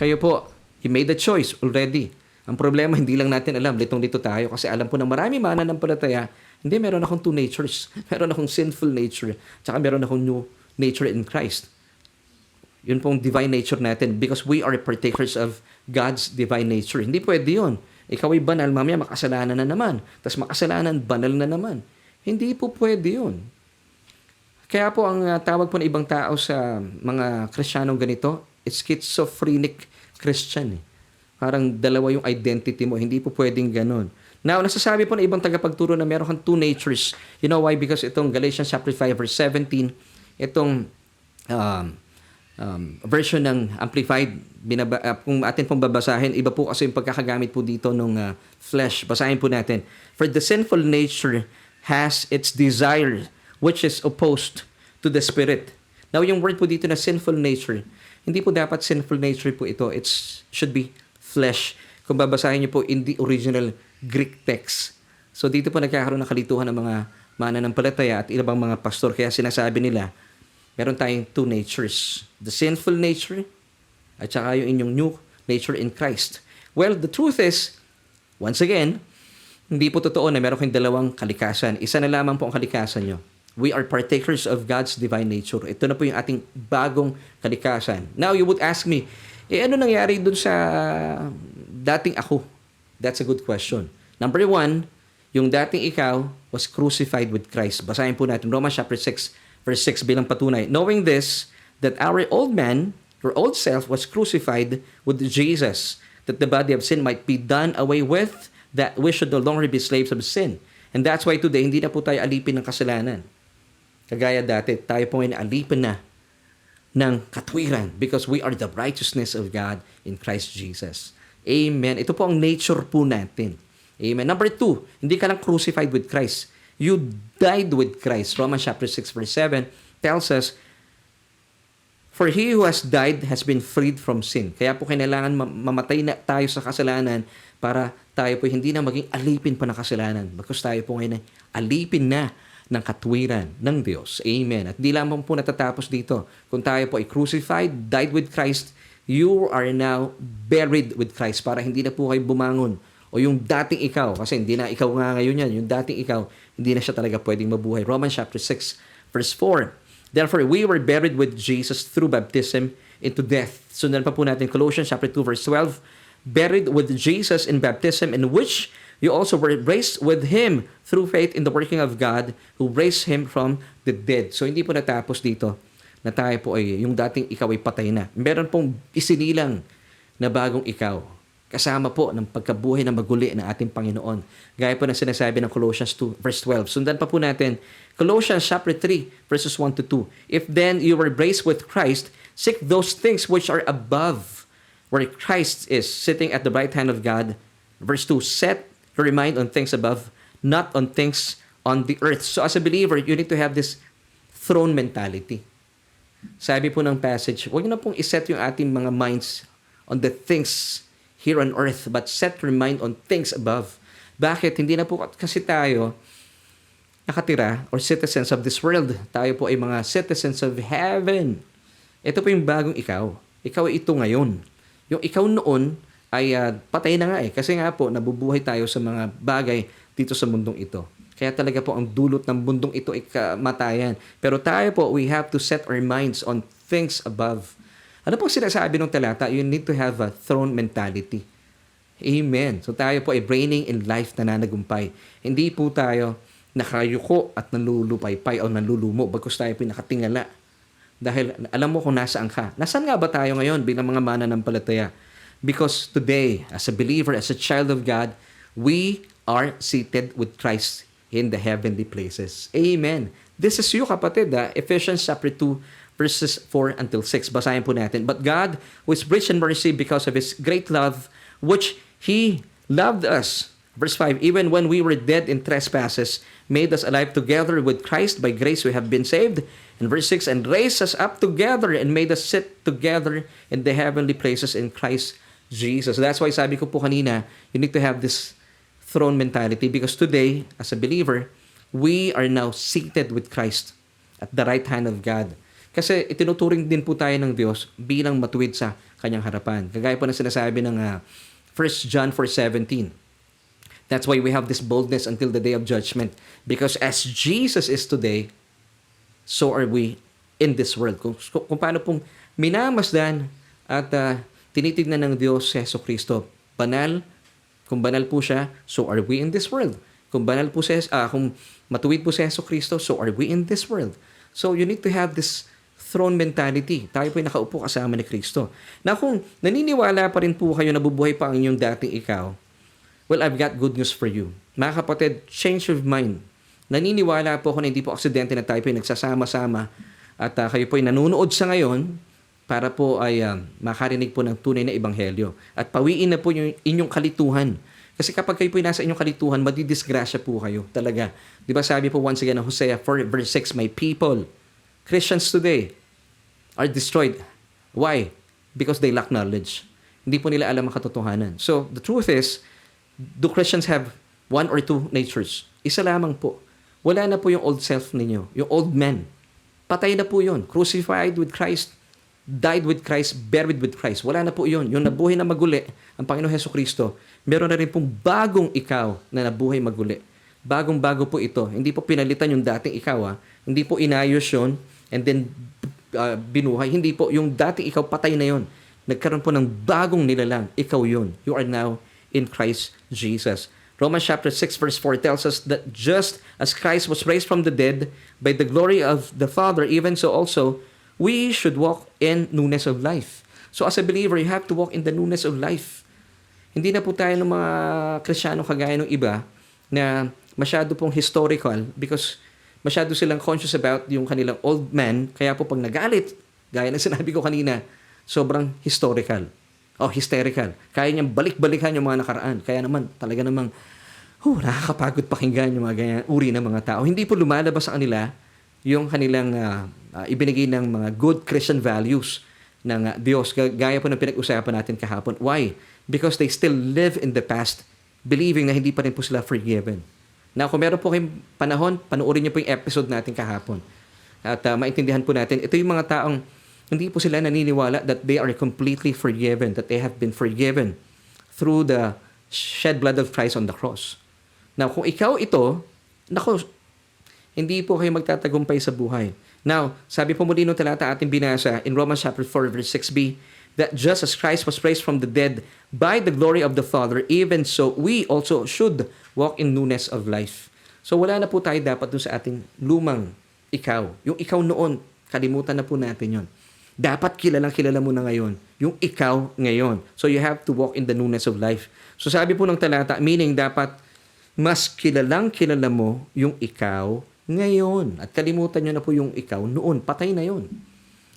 kayo po, you made the choice already. Ang problema, hindi lang natin alam. Litong-lito tayo kasi alam po na marami mananampalataya. Hindi, meron akong two natures. Meron akong sinful nature. Tsaka meron akong new nature in Christ. Yun pong divine nature natin because we are partakers of God's divine nature. Hindi pwede yun. Ikaw ay banal, mamaya makasalanan na naman. Tapos makasalanan, banal na naman. Hindi po pwede yun. Kaya po ang tawag po ng ibang tao sa mga Kristiyanong ganito, it's schizophrenic Christian. Parang dalawa yung identity mo. Hindi po pwedeng ganun. Now, nasasabi po ng ibang tagapagturo na meron kang two natures. You know why? Because itong Galatians chapter 5 verse 17, itong version ng Amplified, kung atin pong babasahin, iba po kasi yung pagkakagamit po dito ng flesh. Basahin po natin. For the sinful nature has its desire which is opposed to the Spirit. Now, yung word po dito na sinful nature, hindi po dapat sinful nature po ito. It should be flesh. Kung babasahin niyo po in the original Greek text. So, dito po nagkakaroon ng kalituhan ng mga mananampalataya at ilang mga pastor. Kaya sinasabi nila, meron tayong two natures. The sinful nature at saka yung inyong new nature in Christ. Well, the truth is, once again, hindi po totoo na meron kayong dalawang kalikasan. Isa na lamang po ang kalikasan nyo. We are partakers of God's divine nature. Ito na po yung ating bagong kalikasan. Now, you would ask me, ano nangyari dun sa dating ako? That's a good question. Number 1, yung dating ikaw was crucified with Christ. Basahin po natin Romans chapter 6, verse 6 bilang patunay. Knowing this, that our old man, your old self, was crucified with Jesus, that the body of sin might be done away with, that we should no longer be slaves of sin. And that's why today, hindi na po tayo alipin ng kasalanan. Kagaya dati, tayo po ngayon alipin na ng katwiran because we are the righteousness of God in Christ Jesus. Amen. Ito po ang nature po natin. Amen. Number 2, hindi ka lang crucified with Christ. You died with Christ. Romans chapter 6 verse 7 tells us, for he who has died has been freed from sin. Kaya po kailangan mamatay na tayo sa kasalanan para tayo po hindi na maging alipin pa ng kasalanan. Because tayo po ngayon ay alipin na ng katwiran ng Diyos. Amen. At di lamang po natatapos dito. Kung tayo po ay crucified, died with Christ, you are now buried with Christ para hindi na po kayo bumangon. O yung dating ikaw, kasi hindi na ikaw nga ngayon yan, yung dating ikaw, hindi na siya talaga pwedeng mabuhay. Romans chapter 6, verse 4. Therefore, we were buried with Jesus through baptism into death. Sundan pa po natin Colossians chapter 2, verse 12. Buried with Jesus in baptism, in which you also were raised with Him through faith in the working of God who raised Him from the dead. So, hindi po natapos dito na tayo po ay, yung dating ikaw ay patay na. Meron pong isinilang na bagong ikaw. Kasama po ng pagkabuhay na maguli ng ating Panginoon. Gaya po ng sinasabi ng Colossians 2, verse 12. Sundan pa po natin, Colossians chapter 3, verses 1 to 2. If then you were raised with Christ, seek those things which are above, where Christ is sitting at the right hand of God. Verse 2, set your mind on things above, not on things on the earth. So as a believer, you need to have this throne mentality. Sabi po ng passage, huwag na pong iset yung ating mga minds on the things here on earth, but set your mind on things above. Bakit? Hindi na po kasi tayo nakatira or citizens of this world. Tayo po ay mga citizens of heaven. Ito po yung bagong ikaw. Ikaw ay ito ngayon. Yung ikaw noon ay patay na nga eh. Kasi nga po, nabubuhay tayo sa mga bagay dito sa mundong ito. Kaya talaga po ang dulot ng mundong ito ay kamatayan. Pero tayo po, we have to set our minds on things above. Ano po sinasabi ng talata? You need to have a throne mentality. Amen. So tayo po ay reigning in life na nanagumpay. Hindi po tayo nakayuko at nalulupaypay o nalulumo bagkus tayo po nakatingala. Dahil alam mo kung nasaan ka. Nasaan nga ba tayo ngayon bilang mga mananampalataya? Because today, as a believer, as a child of God, we are seated with Christ in the heavenly places. Amen. This is you, kapatid. Ephesians chapter 2, verses 4 until 6. Basahin po natin. But God, who is rich in mercy because of His great love, which He loved us. Verse 5, even when we were dead in trespasses, made us alive together with Christ. By grace we have been saved. And verse 6, and raised us up together and made us sit together in the heavenly places in Christ Jesus. That's why sabi ko po kanina, you need to have this throne mentality because today, as a believer, we are now seated with Christ at the right hand of God. Kasi itinuturing din po tayo ng Diyos bilang matuwid sa kanyang harapan. Kagaya po na sinasabi ng 1 John 4:17. That's why we have this boldness until the day of judgment. Because as Jesus is today, so are we in this world. Kung paano pong minamasdan at tinitignan ng Diyos si Jesucristo. Banal, kung banal po siya, so are we in this world. Kung banal po kung matuwid po si Jesucristo, so are we in this world. So you need to have this throne mentality. Tayo po ay nakaupo kasama ni Kristo. Na kung naniniwala pa rin po kayo na bubuhay pa ang inyong dating ikaw, well, I've got good news for you. Mga kapatid, change of mind. Naniniwala po ako na hindi po aksidente na tayo po ay nagsasama-sama at kayo po ay nanonood sa ngayon para po ay makarinig po ng tunay na ebanghelyo. At pawiin na po yung inyong kalituhan. Kasi kapag kayo po ay nasa inyong kalituhan, madidisgrasya po kayo talaga. Di ba sabi po once again ng Hosea 4 verse 6, my people, Christians today, are destroyed. Why? Because they lack knowledge. Hindi po nila alam ang katotohanan. So, the truth is, do Christians have one or two natures? Isa lamang po. Wala na po yung old self ninyo, yung old man. Patay na po yun. Crucified with Christ, died with Christ, buried with Christ. Wala na po yun. Yung nabuhay na maguli, ang Panginoon Jesucristo, meron na rin pong bagong ikaw na nabuhay maguli. Bagong-bago po ito. Hindi po pinalitan yung dating ikaw. Hindi po inayos yun and then binuhay. Hindi po. Yung dating ikaw, patay na yun. Nagkaroon po ng bagong nilalang. Ikaw yun. You are now in Christ Jesus. Romans chapter 6 verse 4 tells us that just as Christ was raised from the dead by the glory of the Father, even so also we should walk in newness of life. So as a believer, you have to walk in the newness of life. Hindi na po tayo ng mga Kristiyano kagaya ng iba na masyado pong historical because masyado silang conscious about yung kanilang old man. Kaya po pag nagalit, gaya ng sinabi ko kanina, sobrang historical. Hysterical. Kaya niyang balik-balikan yung mga nakaraan. Kaya naman, talaga namang, nakakapagod pakinggan yung mga ganyan uri ng mga tao. Hindi po lumalabas sa kanila yung kanilang ibinigay ng mga good Christian values ng Diyos. Gaya po ng pinag-usapan natin kahapon. Why? Because they still live in the past, believing na hindi pa rin po sila forgiven. Now, kung meron po kayong panahon, panoorin niyo po yung episode natin kahapon. At maintindihan po natin, ito yung mga taong hindi po sila naniniwala that they are completely forgiven, that they have been forgiven through the shed blood of Christ on the cross. Now, kung ikaw ito, hindi po kayo magtatagumpay sa buhay. Now, sabi po muli nung talata ating binasa in Romans chapter 4 verse 6b, that just as Christ was raised from the dead by the glory of the Father, even so we also should walk in newness of life. So wala na po tayo dapat dun sa ating lumang ikaw. Yung ikaw noon, kalimutan na po natin yon. Dapat kilala mo na ngayon. Yung ikaw ngayon. So you have to walk in the newness of life. So sabi po ng talata, meaning dapat mas kilala mo yung ikaw ngayon. At kalimutan nyo na po yung ikaw noon. Patay na yon.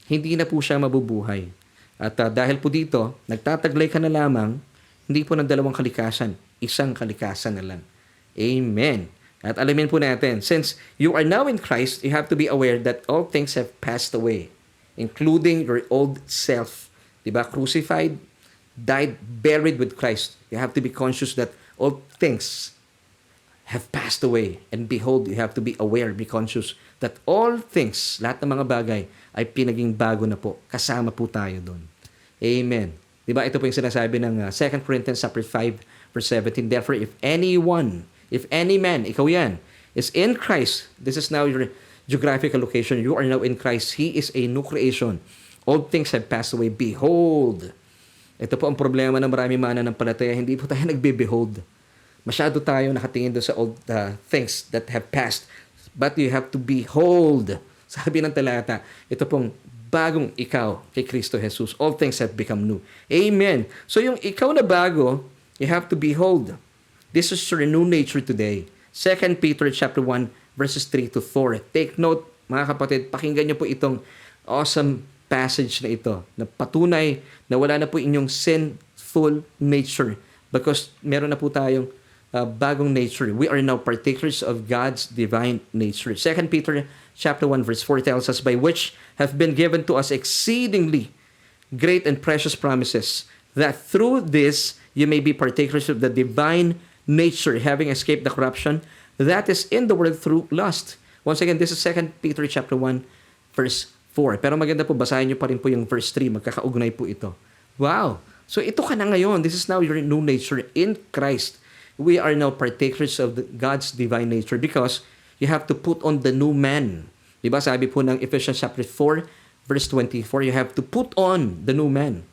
Hindi na po siya mabubuhay. At dahil po dito, nagtataglay ka na lamang, hindi po ng dalawang kalikasan. Isang kalikasan na lang. Amen. At alamin po natin, since you are now in Christ, you have to be aware that all things have passed away, including your old self. Diba? Crucified, died, buried with Christ. You have to be conscious that all things have passed away. And behold, you have to be aware, be conscious that all things, lahat ng mga bagay, ay pinaging bago na po. Kasama po tayo doon. Amen. Diba? Ito po yung sinasabi ng 2 Corinthians chapter 5, verse 17. Therefore, if any man, ikaw yan, is in Christ. This is now your geographical location. You are now in Christ. He is a new creation. Old things have passed away. Behold. Ito po ang problema ng maraming mananampalataya. Hindi po tayo nagbe-behold. Masyado tayo nakatingin doon sa old things that have passed. But you have to behold. Sabi ng talata, ito pong bagong ikaw kay Kristo Jesus. All things have become new. Amen. So yung ikaw na bago, you have to behold. This is your new nature today. 2 Peter chapter 1 verses 3 to 4. Take note, mga kapatid, pakinggan niyo po itong awesome passage na ito na patunay na wala na po inyong sinful nature because meron na po tayong bagong nature. We are now partakers of God's divine nature. 2 Peter chapter 1 verse 4 tells us, by which have been given to us exceedingly great and precious promises, that through this you may be partakers of the divine nature, having escaped the corruption that is in the world through lust. Once again, this is 2 Peter chapter 1 verse 4. Pero maganda po, basahin niyo pa rin po yung verse 3. Magkakaugnay po ito. Wow! So ito ka na ngayon. This is now your new nature in Christ. We are now partakers of God's divine nature because you have to put on the new man. Diba? Sabi po ng Ephesians chapter 4, verse 24, you have to put on the new man.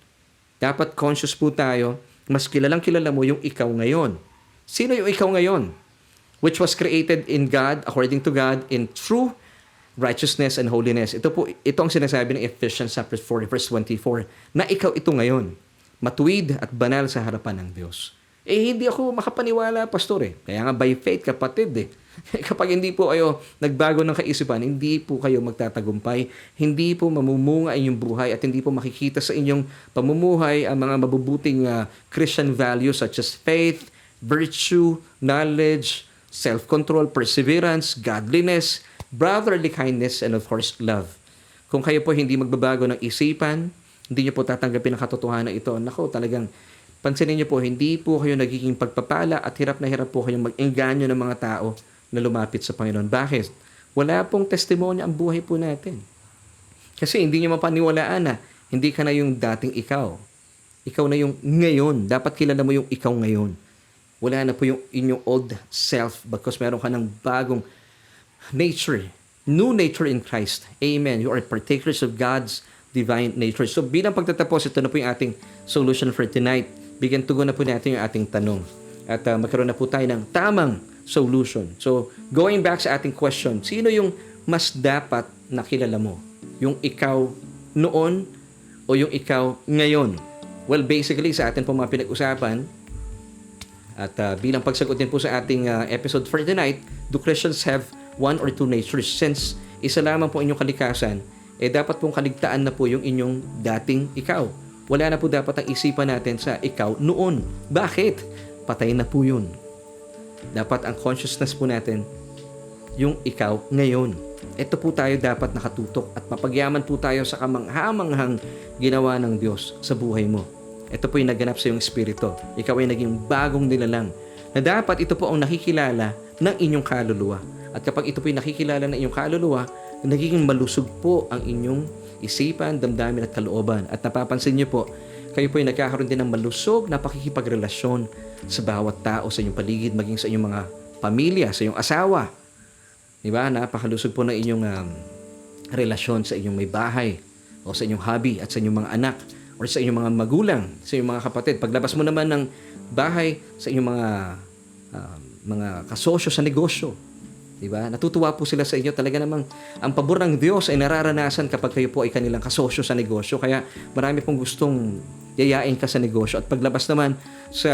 Dapat conscious po tayo, mas kilalang kilala mo yung ikaw ngayon. Sino yung ikaw ngayon? Which was created in God, according to God, in true righteousness and holiness. Ito ang sinasabi ng Ephesians chapter 4, verse 24, na ikaw ito ngayon, matuwid at banal sa harapan ng Diyos. Hindi ako makapaniwala, pastor Kaya nga by faith, kapatid Kapag hindi po kayo nagbago ng kaisipan, hindi po kayo magtatagumpay, hindi po mamumunga inyong buhay at hindi po makikita sa inyong pamumuhay ang mga mabubuting Christian values such as faith, virtue, knowledge, self-control, perseverance, godliness, brotherly kindness, and of course, love. Kung kayo po hindi magbabago ng isipan, hindi niyo po tatanggapin ang katotohanan ito, nako talagang pansinin niyo po, hindi po kayo nagiging pagpapala at hirap na hirap po kayong mag-engganyo ng mga tao na lumapit sa Panginoon. Bakit? Wala pong testimonya ang buhay po natin. Kasi hindi niyo mapaniwalaan na hindi ka na yung dating ikaw. Ikaw na yung ngayon. Dapat kilala mo yung ikaw ngayon. Wala na po yung inyong old self because meron ka ng bagong nature. New nature in Christ. Amen. You are partakers of God's divine nature. So bilang pagtatapos, ito na po yung ating solution for tonight. Bigyan tugon na po natin yung ating tanong. At magkaroon na po tayo ng tamang solution. So, going back sa ating question, sino yung mas dapat nakilala mo? Yung ikaw noon o yung ikaw ngayon? Well, basically, sa atin po mga pinag-usapan, at bilang pagsagot din po sa ating episode for tonight, do Christians have one or two natures? Since isa lamang po inyong kalikasan, dapat pong kaligtaan na po yung inyong dating ikaw. Wala na po dapat ang isipan natin sa ikaw noon. Bakit? Patay na po yun. Dapat ang consciousness po natin yung ikaw ngayon. Ito po tayo dapat nakatutok at mapagyaman po tayo sa kamanghamanghang ginawa ng Diyos sa buhay mo. Ito po yung naganap sa iyong espiritu. Ikaw ay naging bagong nilalang na dapat ito po ang nakikilala ng inyong kaluluwa. At kapag ito po yung nakikilala ng inyong kaluluwa, nagiging malusog po ang inyong isipan, damdamin at kalooban. At napapansin niyo po, kayo po ay nagkakaroon din ng malusog na pakikipagrelasyon sa bawat tao sa inyong paligid, maging sa inyong mga pamilya, sa inyong asawa. Diba? Napakalusog po ng inyong relasyon sa inyong may bahay o sa inyong hobby at sa inyong mga anak o sa inyong mga magulang, sa inyong mga kapatid. Paglabas mo naman ng bahay sa inyong mga kasosyo sa negosyo, diba? Natutuwa po sila sa inyo. Talaga namang ang pabor ng Diyos ay nararanasan kapag kayo po ay kanilang kasosyo sa negosyo. Kaya marami pong gustong yayain ka sa negosyo. At paglabas naman sa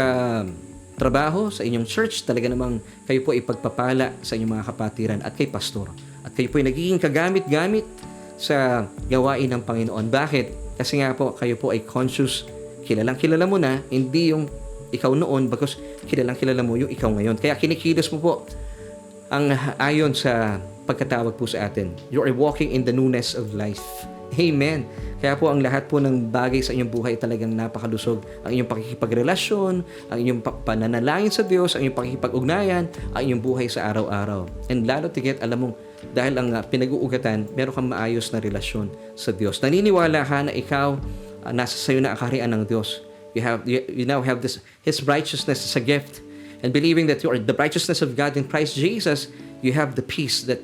trabaho, sa inyong church, talaga namang kayo po ay pagpapala sa inyong mga kapatiran at kay pastor. At kayo po ay nagiging kagamit-gamit sa gawain ng Panginoon. Bakit? Kasi nga po, kayo po ay conscious. Kilalang-kilala mo na, hindi yung ikaw noon, because kilalang-kilala mo yung ikaw ngayon. Kaya kinikilos mo po ang ayon sa pagkatawag po sa atin. You are walking in the newness of life. Amen. Kaya po ang lahat po ng bagay sa inyong buhay talagang napakalusog. Ang inyong pakikipagrelasyon, ang inyong pananalangin sa Diyos, ang inyong pakikipag-ugnayan, ang inyong buhay sa araw-araw. And lalo tigit, alam mo, dahil ang pinag-uugatan, meron kang maayos na relasyon sa Diyos. Naniniwala ka na ikaw, nasa sayo na ang kaharian ng Diyos. You now have His righteousness as a gift. And believing that you are the righteousness of God in Christ Jesus, you have the peace that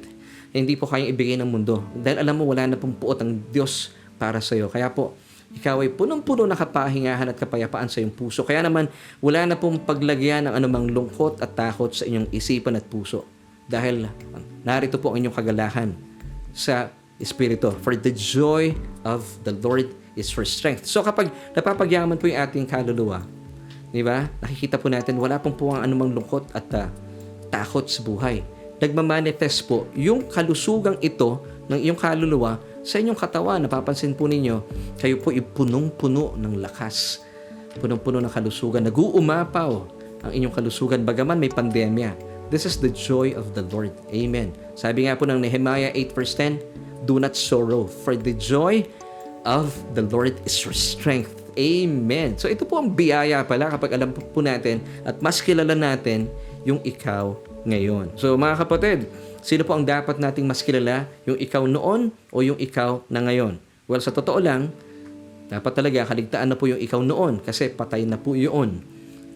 hindi po kayang ibigay ng mundo. Dahil alam mo, wala na pong puot ang Diyos para sa iyo. Kaya po, ikaw ay punong-puno na kapahingahan at kapayapaan sa iyong puso. Kaya naman, wala na pong paglagyan ng anumang lungkot at takot sa inyong isipan at puso. Dahil narito po ang inyong kagalahan sa Espiritu. For the joy of the Lord is your strength. So kapag napapagyaman po yung ating kaluluwa, di ba? Nakikita po natin, wala pong po ang anumang lungkot at takot sa buhay. Nagmamanifest po yung kalusugang ito ng iyong kaluluwa sa inyong katawan. Napapansin po ninyo, kayo po ay punong-puno ng lakas. Punong-puno ng kalusugan. Nag-uumapaw ang inyong kalusugan bagaman may pandemya. This is the joy of the Lord. Amen. Sabi nga po ng Nehemiah 8 verse 10, do not sorrow, for the joy of the Lord is your strength. Amen. So ito po ang biyaya pala kapag alam po natin at mas kilala natin yung ikaw ngayon. So mga kapatid, sino po ang dapat nating mas kilala? Yung ikaw noon o yung ikaw na ngayon? Well, sa totoo lang, dapat talaga kaligtaan na po yung ikaw noon kasi patay na po yun.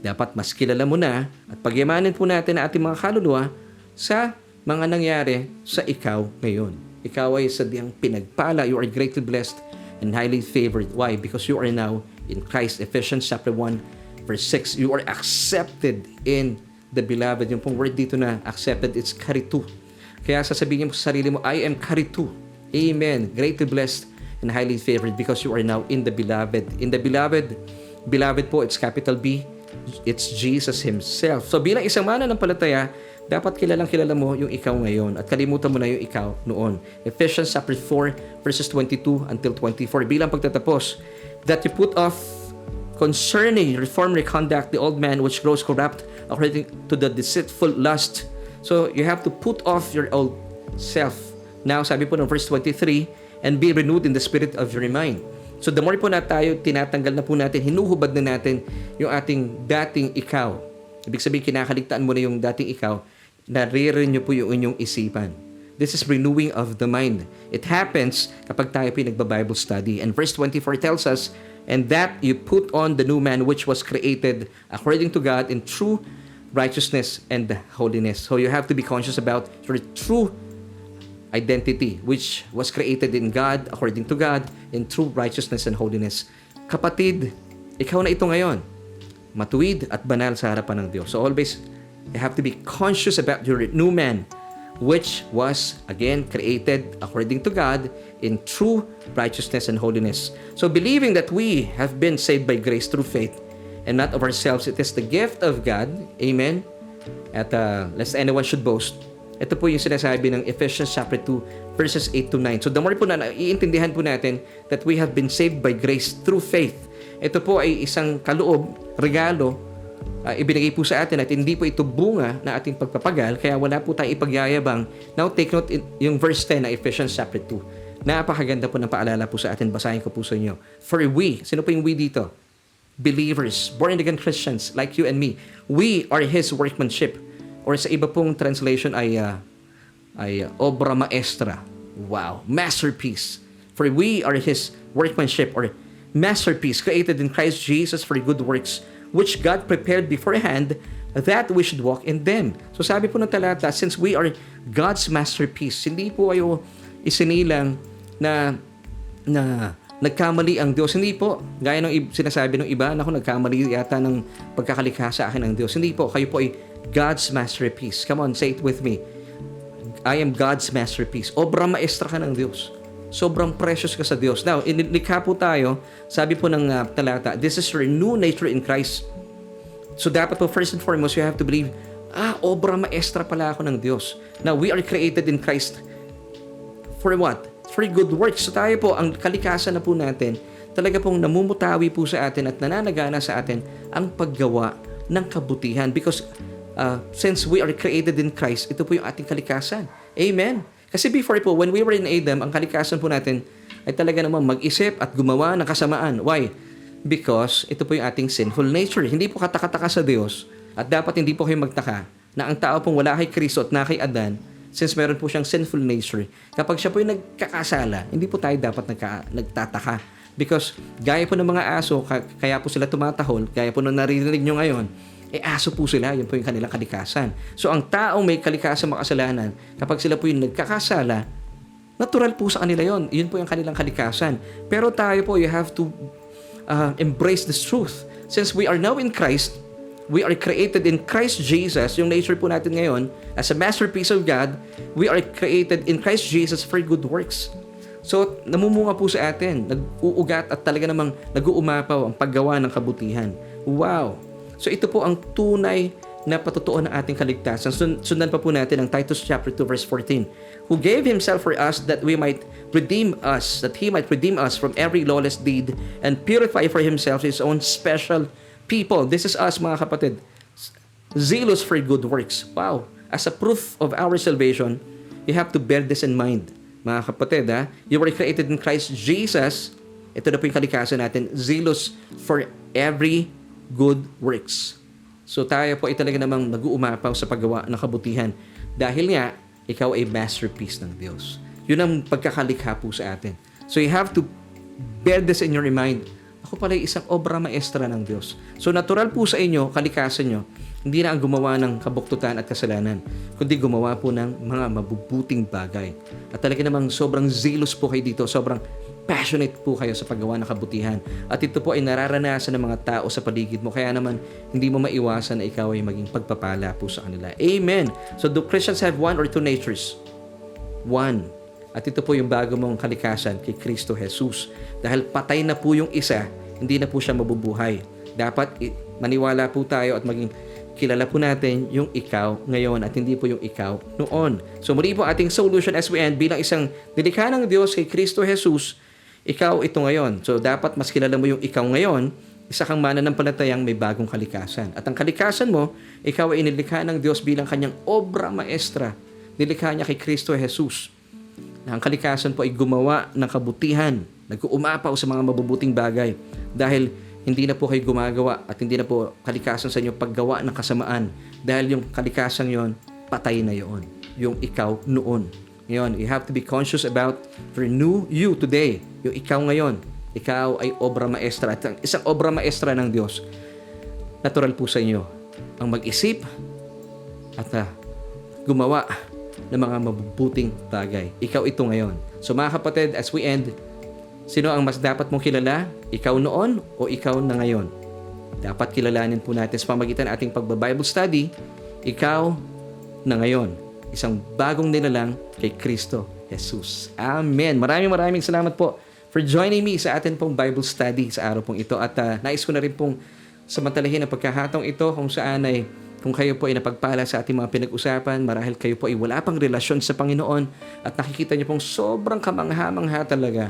Dapat mas kilala mo na at pagyamanin po natin ang ating mga kaluluwa sa mga nangyari sa ikaw ngayon. Ikaw ay sadyang pinagpala. You are greatly blessed and highly favored. Why? Because you are now in Christ. Ephesians chapter 1 verse 6. You are accepted in the beloved. Yung pong word dito na accepted, it's karitu. Kaya sasabihin mo sa sarili mo, I am karitu. Amen. Greatly blessed and highly favored because you are now in the beloved. In the beloved, beloved po, it's capital B. It's Jesus Himself. So bilang isang mananampalataya, dapat kilala mo yung ikaw ngayon at kalimutan mo na yung ikaw noon. Ephesians chapter 4 verses 22 until 24. Bilang pagtatapos, that you put off concerning reform conduct the old man which grows corrupt according to the deceitful lust. So you have to put off your old self. Now, sabi po ng verse 23, and be renewed in the spirit of your mind. So the more po na tayo, tinatanggal na po natin, hinuhubad na natin yung ating dating ikaw. Ibig sabihin, kinakaligtaan mo na yung dating ikaw, nare-renew po yung inyong isipan. This is renewing of the mind. It happens kapag tayo po nagba-Bible study. And verse 24 tells us, and that you put on the new man which was created according to God in true righteousness and holiness. So you have to be conscious about your true identity which was created in God, according to God, in true righteousness and holiness. Kapatid, ikaw na ito ngayon. Matuwid at banal sa harapan ng Diyos. So always, you have to be conscious about your new man which was, again, created according to God in true righteousness and holiness. So believing that we have been saved by grace through faith and not of ourselves, it is the gift of God. Amen? At lest anyone should boast. Ito po yung sinasabi ng Ephesians chapter 2 verses 8 to 9. So the more po na iintindihan po natin that we have been saved by grace through faith. Ito po ay isang kaloob, regalo, ibinigay po sa atin at hindi po ito bunga na ating pagpapagal, kaya wala po tayong ipagyayabang. Now take note yung verse 10 na Ephesians chapter 2. Napakaganda po ng paalala po sa atin. Basahin ko po sa inyo. For we, sino po yung we dito? Believers, born-again Christians like you and me. We are His workmanship. Or sa iba pong translation ay obra maestra. Wow, masterpiece. For we are His workmanship or masterpiece created in Christ Jesus for good works which God prepared beforehand that we should walk in them. So sabi po ng talata, since we are God's masterpiece, hindi po kayo isinilang na nagkamali ang Diyos. Hindi po. Gaya ng sinasabi ng iba, naku, nagkamali yata ng pagkakalikha sa akin ng Diyos. Hindi po. Kayo po ay God's masterpiece. Come on, say it with me. I am God's masterpiece. Obra maestra ka ng Diyos. Sobrang precious ka sa Diyos. Now, inilikha po tayo, sabi po ng talata, this is your new nature in Christ. So dapat po, first and foremost, you have to believe, obra maestra pala ako ng Diyos. Now, we are created in Christ. For what? For good works. So tayo po, ang kalikasan na po natin, talaga pong namumutawi po sa atin at nananagana sa atin ang paggawa ng kabutihan. Because since we are created in Christ, ito po yung ating kalikasan. Amen. Kasi before po, when we were in Adam, ang kalikasan po natin ay talaga naman mag-isip at gumawa ng kasamaan. Why? Because ito po yung ating sinful nature. Hindi po kataka-taka sa Diyos at dapat hindi po kayo magtaka na ang tao pong wala kay Kristo at na kay Adan, since meron po siyang sinful nature, kapag siya po yung nagkakasala, hindi po tayo dapat nagtataka. Because gaya po ng mga aso, kaya po sila tumatahol, gaya po nung naririnig nyo ngayon, aso po sila, yun po yung kanilang kalikasan. So ang taong may kalikasan makasalanan, kapag sila po yung nagkakasala, natural po sa kanila yon. Yun po yung kanilang kalikasan. Pero tayo po, you have to embrace this truth. Since we are now in Christ, we are created in Christ Jesus. Yung nature po natin ngayon, as a masterpiece of God, we are created in Christ Jesus for good works. So, namumunga po sa atin, nag-uugat at talaga namang nag-uumapaw ang paggawa ng kabutihan. Wow! So, ito po ang tunay na patutuon ng ating kaligtasan. Sundan pa po natin ang Titus chapter 2 verse 14. Who gave Himself for us that we might redeem us, that He might redeem us from every lawless deed and purify for Himself His own special people. This is us, mga kapatid. Zealous for good works. Wow! As a proof of our salvation, you have to bear this in mind. Mga kapatid, you were created in Christ Jesus. Ito na po yung kalikasan natin. Zealous for every good works. So tayo po ay talaga namang nag-uumapaw sa paggawa ng kabutihan. Dahil nga, ikaw ay masterpiece ng Diyos. Yun ang pagkakalikha po sa atin. So you have to bear this in your mind. Ako pala ay isang obra maestra ng Diyos. So natural po sa inyo, kalikasan nyo, hindi na ang gumawa ng kabuktutan at kasalanan, kundi gumawa po ng mga mabubuting bagay. At talaga namang sobrang zealous po kayo dito, sobrang passionate po kayo sa paggawa ng kabutihan. At ito po ay nararanasan ng mga tao sa paligid mo. Kaya naman, hindi mo maiwasan na ikaw ay maging pagpapala po sa kanila. Amen! So, do Christians have one or two natures? One. At ito po yung bago mong kalikasan kay Kristo Jesus. Dahil patay na po yung isa, hindi na po siya mabubuhay. Dapat maniwala po tayo at maging kilala po natin yung ikaw ngayon at hindi po yung ikaw noon. So muli po ating solution as we end bilang isang nilikha ng Diyos kay Kristo Jesus, ikaw ito ngayon. So dapat mas kilala mo yung ikaw ngayon, isa kang mananampalatayang may bagong kalikasan. At ang kalikasan mo, ikaw ay nilikha ng Diyos bilang kanyang obra maestra. Nilikha niya kay Kristo Jesus. Na ang kalikasan po ay gumawa ng kabutihan, nag-uumapaw sa mga mabubuting bagay dahil hindi na po kayo gumagawa at hindi na po kalikasan sa inyo paggawa ng kasamaan dahil yung kalikasan yon patay na yon, yung ikaw noon. Ngayon, you have to be conscious about renew you today. Yung ikaw ngayon, ikaw ay obra maestra. At isang obra maestra ng Diyos, natural po sa inyo ang mag-isip at gumawa ng mga mabubuting bagay. Ikaw ito ngayon. So mga kapatid, as we end, sino ang mas dapat mong kilala? Ikaw noon o ikaw na ngayon? Dapat kilalanin po natin sa pamagitan ng ating pagba-Bible study, ikaw na ngayon. Isang bagong nilalang kay Kristo Jesus. Amen. Maraming salamat po for joining me sa atin pong Bible study sa araw pong ito. At nais ko na rin pong samantalahin ang pagkakataong ito kung saan ay kung kayo po ay napagpala sa ating mga pinag-usapan, marahil kayo po ay wala pang relasyon sa Panginoon at nakikita niyo pong sobrang kamangha-mangha talaga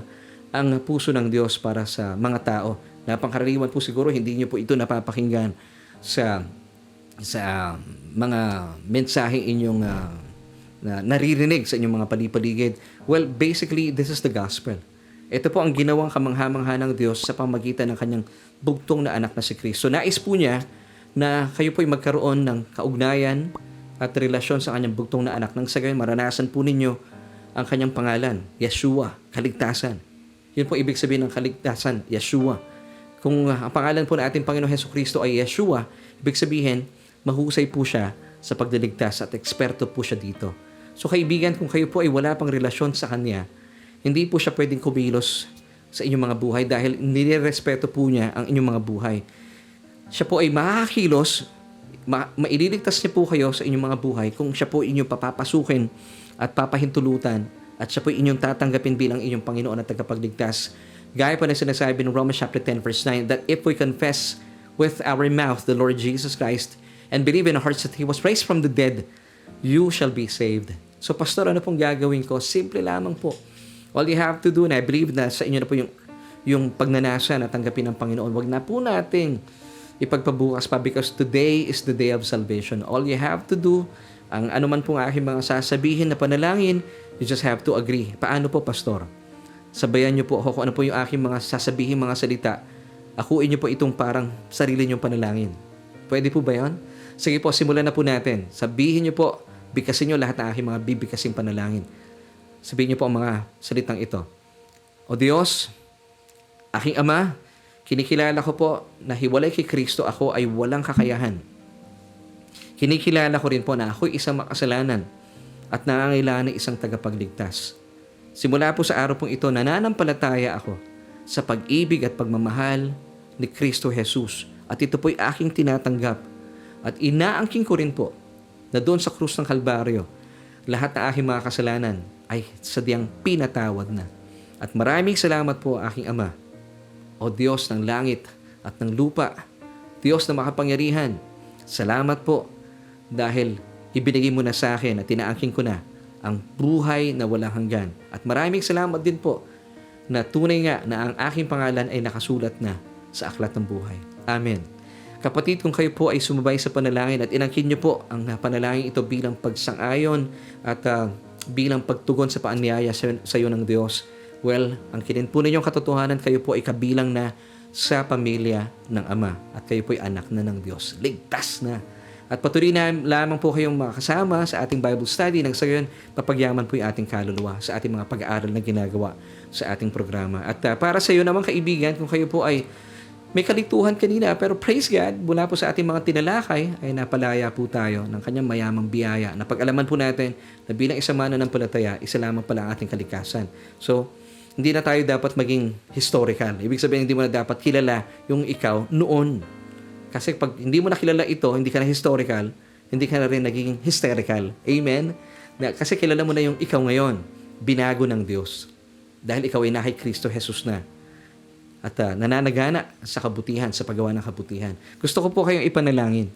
ang puso ng Diyos para sa mga tao. Napangkaraniwan po siguro, hindi niyo po ito napapakinggan sa mga mensaheng inyong na naririnig sa inyong mga palipaligid. Well, basically, this is the gospel. Ito po ang ginawang kamangha-mangha ng Diyos sa pamagitan ng kanyang bugtong na anak na si Kristo. Nais po niya na kayo po ay magkaroon ng kaugnayan at relasyon sa kanyang bugtong na anak nang sa gayon maranasan po ninyo ang kanyang pangalan, Yeshua, kaligtasan. Yun po ibig sabihin ng kaligtasan, Yeshua. Kung ang pangalan po ng ating Panginoon Hesukristo ay Yeshua, ibig sabihin, mahusay po siya sa pagdiligtas at eksperto po siya dito. So kaibigan, kung kayo po ay wala pang relasyon sa Kanya, hindi po siya pwedeng kumilos sa inyong mga buhay dahil nirerespeto po niya ang inyong mga buhay. Siya po ay makakakilos, maililigtas niya po kayo sa inyong mga buhay kung siya po inyong papapasukin at papahintulutan at siya po inyong tatanggapin bilang inyong Panginoon at tagapagligtas. Gaya po na sinasabi ng Romans chapter 10 verse 9 that if we confess with our mouth the Lord Jesus Christ and believe in our hearts that He was raised from the dead, you shall be saved. So pastor, ano pong gagawin ko? Simple lamang po. All you have to do, and I believe na sa inyo na po yung pagnanasa na tanggapin ng Panginoon. Wag na po nating ipagpabukas pa because today is the day of salvation. All you have to do, ang anuman pong aking mga sasabihin na panalangin, you just have to agree. Paano po, pastor? Sabayan niyo po ako kung ano po yung aking mga sasabihin, mga salita. Akuin niyo po itong parang sarili niyong panalangin. Pwede po ba yun? Sige po, simulan na po natin. Sabihin niyo po, bigkasin niyo lahat ng aking mga bibigkasing panalangin. Sabihin niyo po ang mga salitang ito. O Diyos, aking Ama, kinikilala ko po na hiwalay kay Kristo ako ay walang kakayahan. Kinikilala ko rin po na ako'y isang makasalanan at nangangailangan ng isang tagapagligtas. Simula po sa araw pong ito, nananampalataya ako sa pag-ibig at pagmamahal ni Kristo Jesus. At ito po'y aking tinatanggap. At inaangking ko rin po na doon sa krus ng Kalbaryo, lahat ng aking mga kasalanan ay sadyang pinatawad na. At maraming salamat po aking Ama, o Diyos ng langit at ng lupa, Diyos na makapangyarihan. Salamat po dahil ibinigay mo na sa akin at tinaangking ko na ang buhay na walang hanggan. At maraming salamat din po na tunay nga na ang aking pangalan ay nakasulat na sa aklat ng buhay. Amen. Kapatid, kung kayo po ay sumabay sa panalangin at inangkin niyo po ang panalangin ito bilang pagsang-ayon at bilang pagtugon sa paanyaya sa iyo ng Diyos, well, ang kinin po ninyong katotohanan, kayo po ay kabilang na sa pamilya ng Ama at kayo po ay anak na ng Diyos. Ligtas na. At patuloy na lamang po kayong makasama sa ating Bible study nang sa gayon papagyaman po yung ating kaluluwa sa ating mga pag-aaral na ginagawa sa ating programa. At para sa iyo naman kaibigan, kung kayo po ay may kalituhan kanina, pero praise God, mula po sa ating mga tinalakay ay napalaya po tayo ng kanyang mayamang biyaya. Napag-alaman po natin na bilang isang mananampalataya, isa lamang pala ang ating kalikasan. So, hindi na tayo dapat maging historical. Ibig sabihin, hindi mo na dapat kilala yung ikaw noon. Kasi pag hindi mo nakilala ito, hindi ka na historical, hindi ka na rin naging hysterical. Amen? Kasi kilala mo na yung ikaw ngayon, binago ng Diyos. Dahil ikaw ay na kay Kristo Jesus na. At nananagana sa kabutihan, sa paggawa ng kabutihan. Gusto ko po kayong ipanalangin.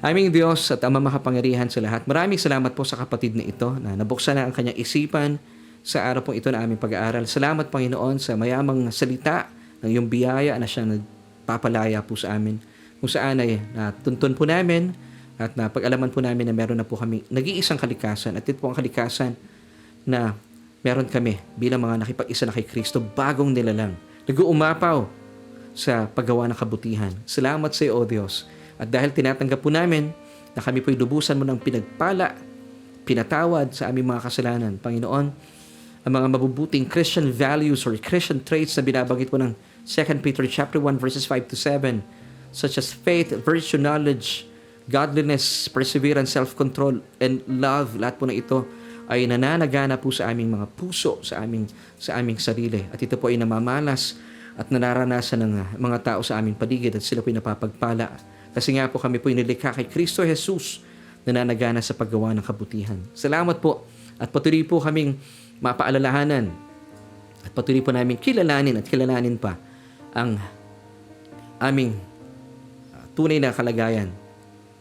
Aming Diyos at Ama makapangyarihan sa lahat, maraming salamat po sa kapatid na ito na nabuksan na ang kanyang isipan sa araw pong ito na aming pag-aaral. Salamat, Panginoon, sa mayamang salita ng iyong biyaya na siya nagpapalaya po sa amin. Kung saan ay natuntun po namin at napag-alaman po namin na meron na po kami nag-iisang kalikasan. At ito po ang kalikasan na meron kami bilang mga nakipag-isa na kay Kristo, bagong nilalang, nag-uumapaw sa paggawa ng kabutihan. Salamat sa iyo, O Diyos. At dahil tinatanggap po namin na kami po'y lubusan mo ng pinagpala, pinatawad sa aming mga kasalanan, Panginoon, ang mga mabubuting Christian values or Christian traits na binabanggit po ng 2 Peter chapter 1 verses 5 to 7, such as faith, virtue, knowledge, godliness, perseverance, self-control, and love. Lahat po na ito ay nananagana po sa aming mga puso, sa aming sarili. At ito po ay namamalas at nararanasan ng mga tao sa aming paligid at sila po ay napapagpala. Kasi nga po kami po ay nilikha kay Kristo Jesus na nanagana sa paggawa ng kabutihan. Salamat po at patuloy po kaming mapaalalahanan at patuloy po namin kilalanin pa ang aming tunay na kalagayan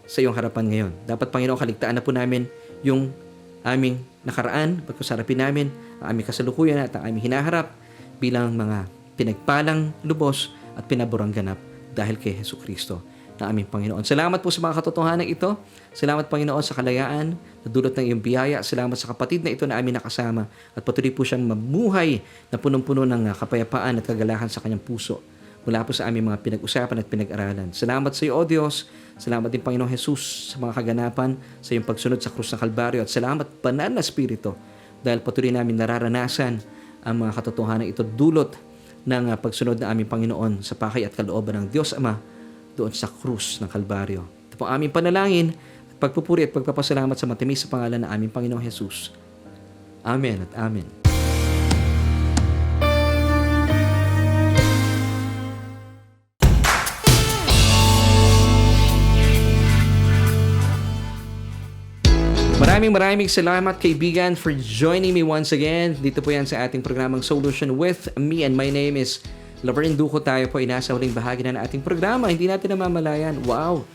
sa iyong harapan ngayon. Dapat, Panginoon, kaligtaan na po namin yung aming nakaraan, pagkusarapin namin ang aming kasalukuyan at ang aming hinaharap bilang mga pinagpalang lubos at pinaborang ganap dahil kay Jesucristo na aming Panginoon. Salamat po sa mga katotohanan ito. Salamat, Panginoon, sa kalayaan na dulot ng iyong biyaya. Salamat sa kapatid na ito na aming nakasama at patuloy po siyang mamuhay na punong-puno ng kapayapaan at kagalakan sa kanyang puso mula po sa aming mga pinag-usapan at pinag-aralan. Salamat sa iyo, O Diyos. Salamat din, Panginoong Jesus, sa mga kaganapan, sa iyong pagsunod sa krus ng Kalbaryo. At salamat, Banal na Espiritu, dahil patuloy namin nararanasan ang mga katotohanan ito dulot ng pagsunod na aming Panginoon sa pakay at kalooban ng Diyos Ama doon sa krus ng Kalbaryo. Ito po aming panalangin at pagpupuri at pagpapasalamat sa matamis sa pangalan ng aming Panginoong Jesus. Amen at Amen. Maraming salamat, kaibigan, for joining me once again. Dito po yan sa ating programang Solution with Me, and my name is Laverne Duco. Tayo po ay nasa huling bahagi na ng ating programa. Hindi natin namamalayan. Wow!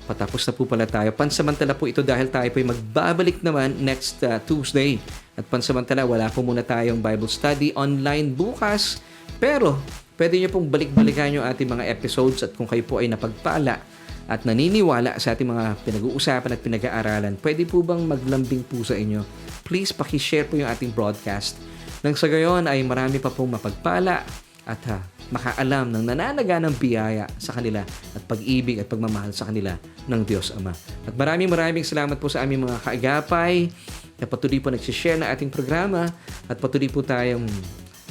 Patapos na po pala tayo. Pansamantala po ito dahil tayo po ay magbabalik naman next Tuesday. At pansamantala, wala po muna tayong Bible study online bukas. Pero, pwede nyo pong balik-balikan yung ating mga episodes at kung kayo po ay napagpala at naniniwala sa ating mga pinag-uusapan at pinag-aaralan, pwede po bang maglambing po sa inyo? Please, pakishare po yung ating broadcast. Nang sa gayon ay marami pa pong mapagpala at makaalam ng nananaganang biyaya sa kanila at pag-ibig at pagmamahal sa kanila ng Diyos Ama. At maraming salamat po sa aming mga kaagapay na patuloy po nagsishare na ating programa at patuloy po tayong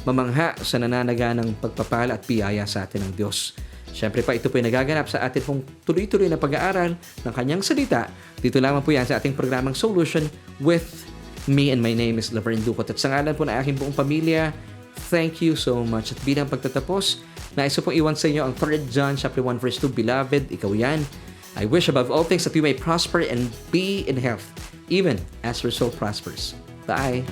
mamangha sa nananaganang pagpapala at biyaya sa atin ng Diyos. Siyempre pa, ito po ay nagaganap sa atin pong tuloy-tuloy na pag-aaral ng kanyang salita. Dito lamang po yan sa ating programang Solution with me, and my name is Laverne Ducot. At sa ngalan po ng aking buong pamilya, thank you so much. At bilang pagtatapos, nais ko pong iwan sa inyo ang 3 John chapter 1 verse 2, Beloved, ikaw yan. I wish above all things that you may prosper and be in health, even as your soul prospers. Bye!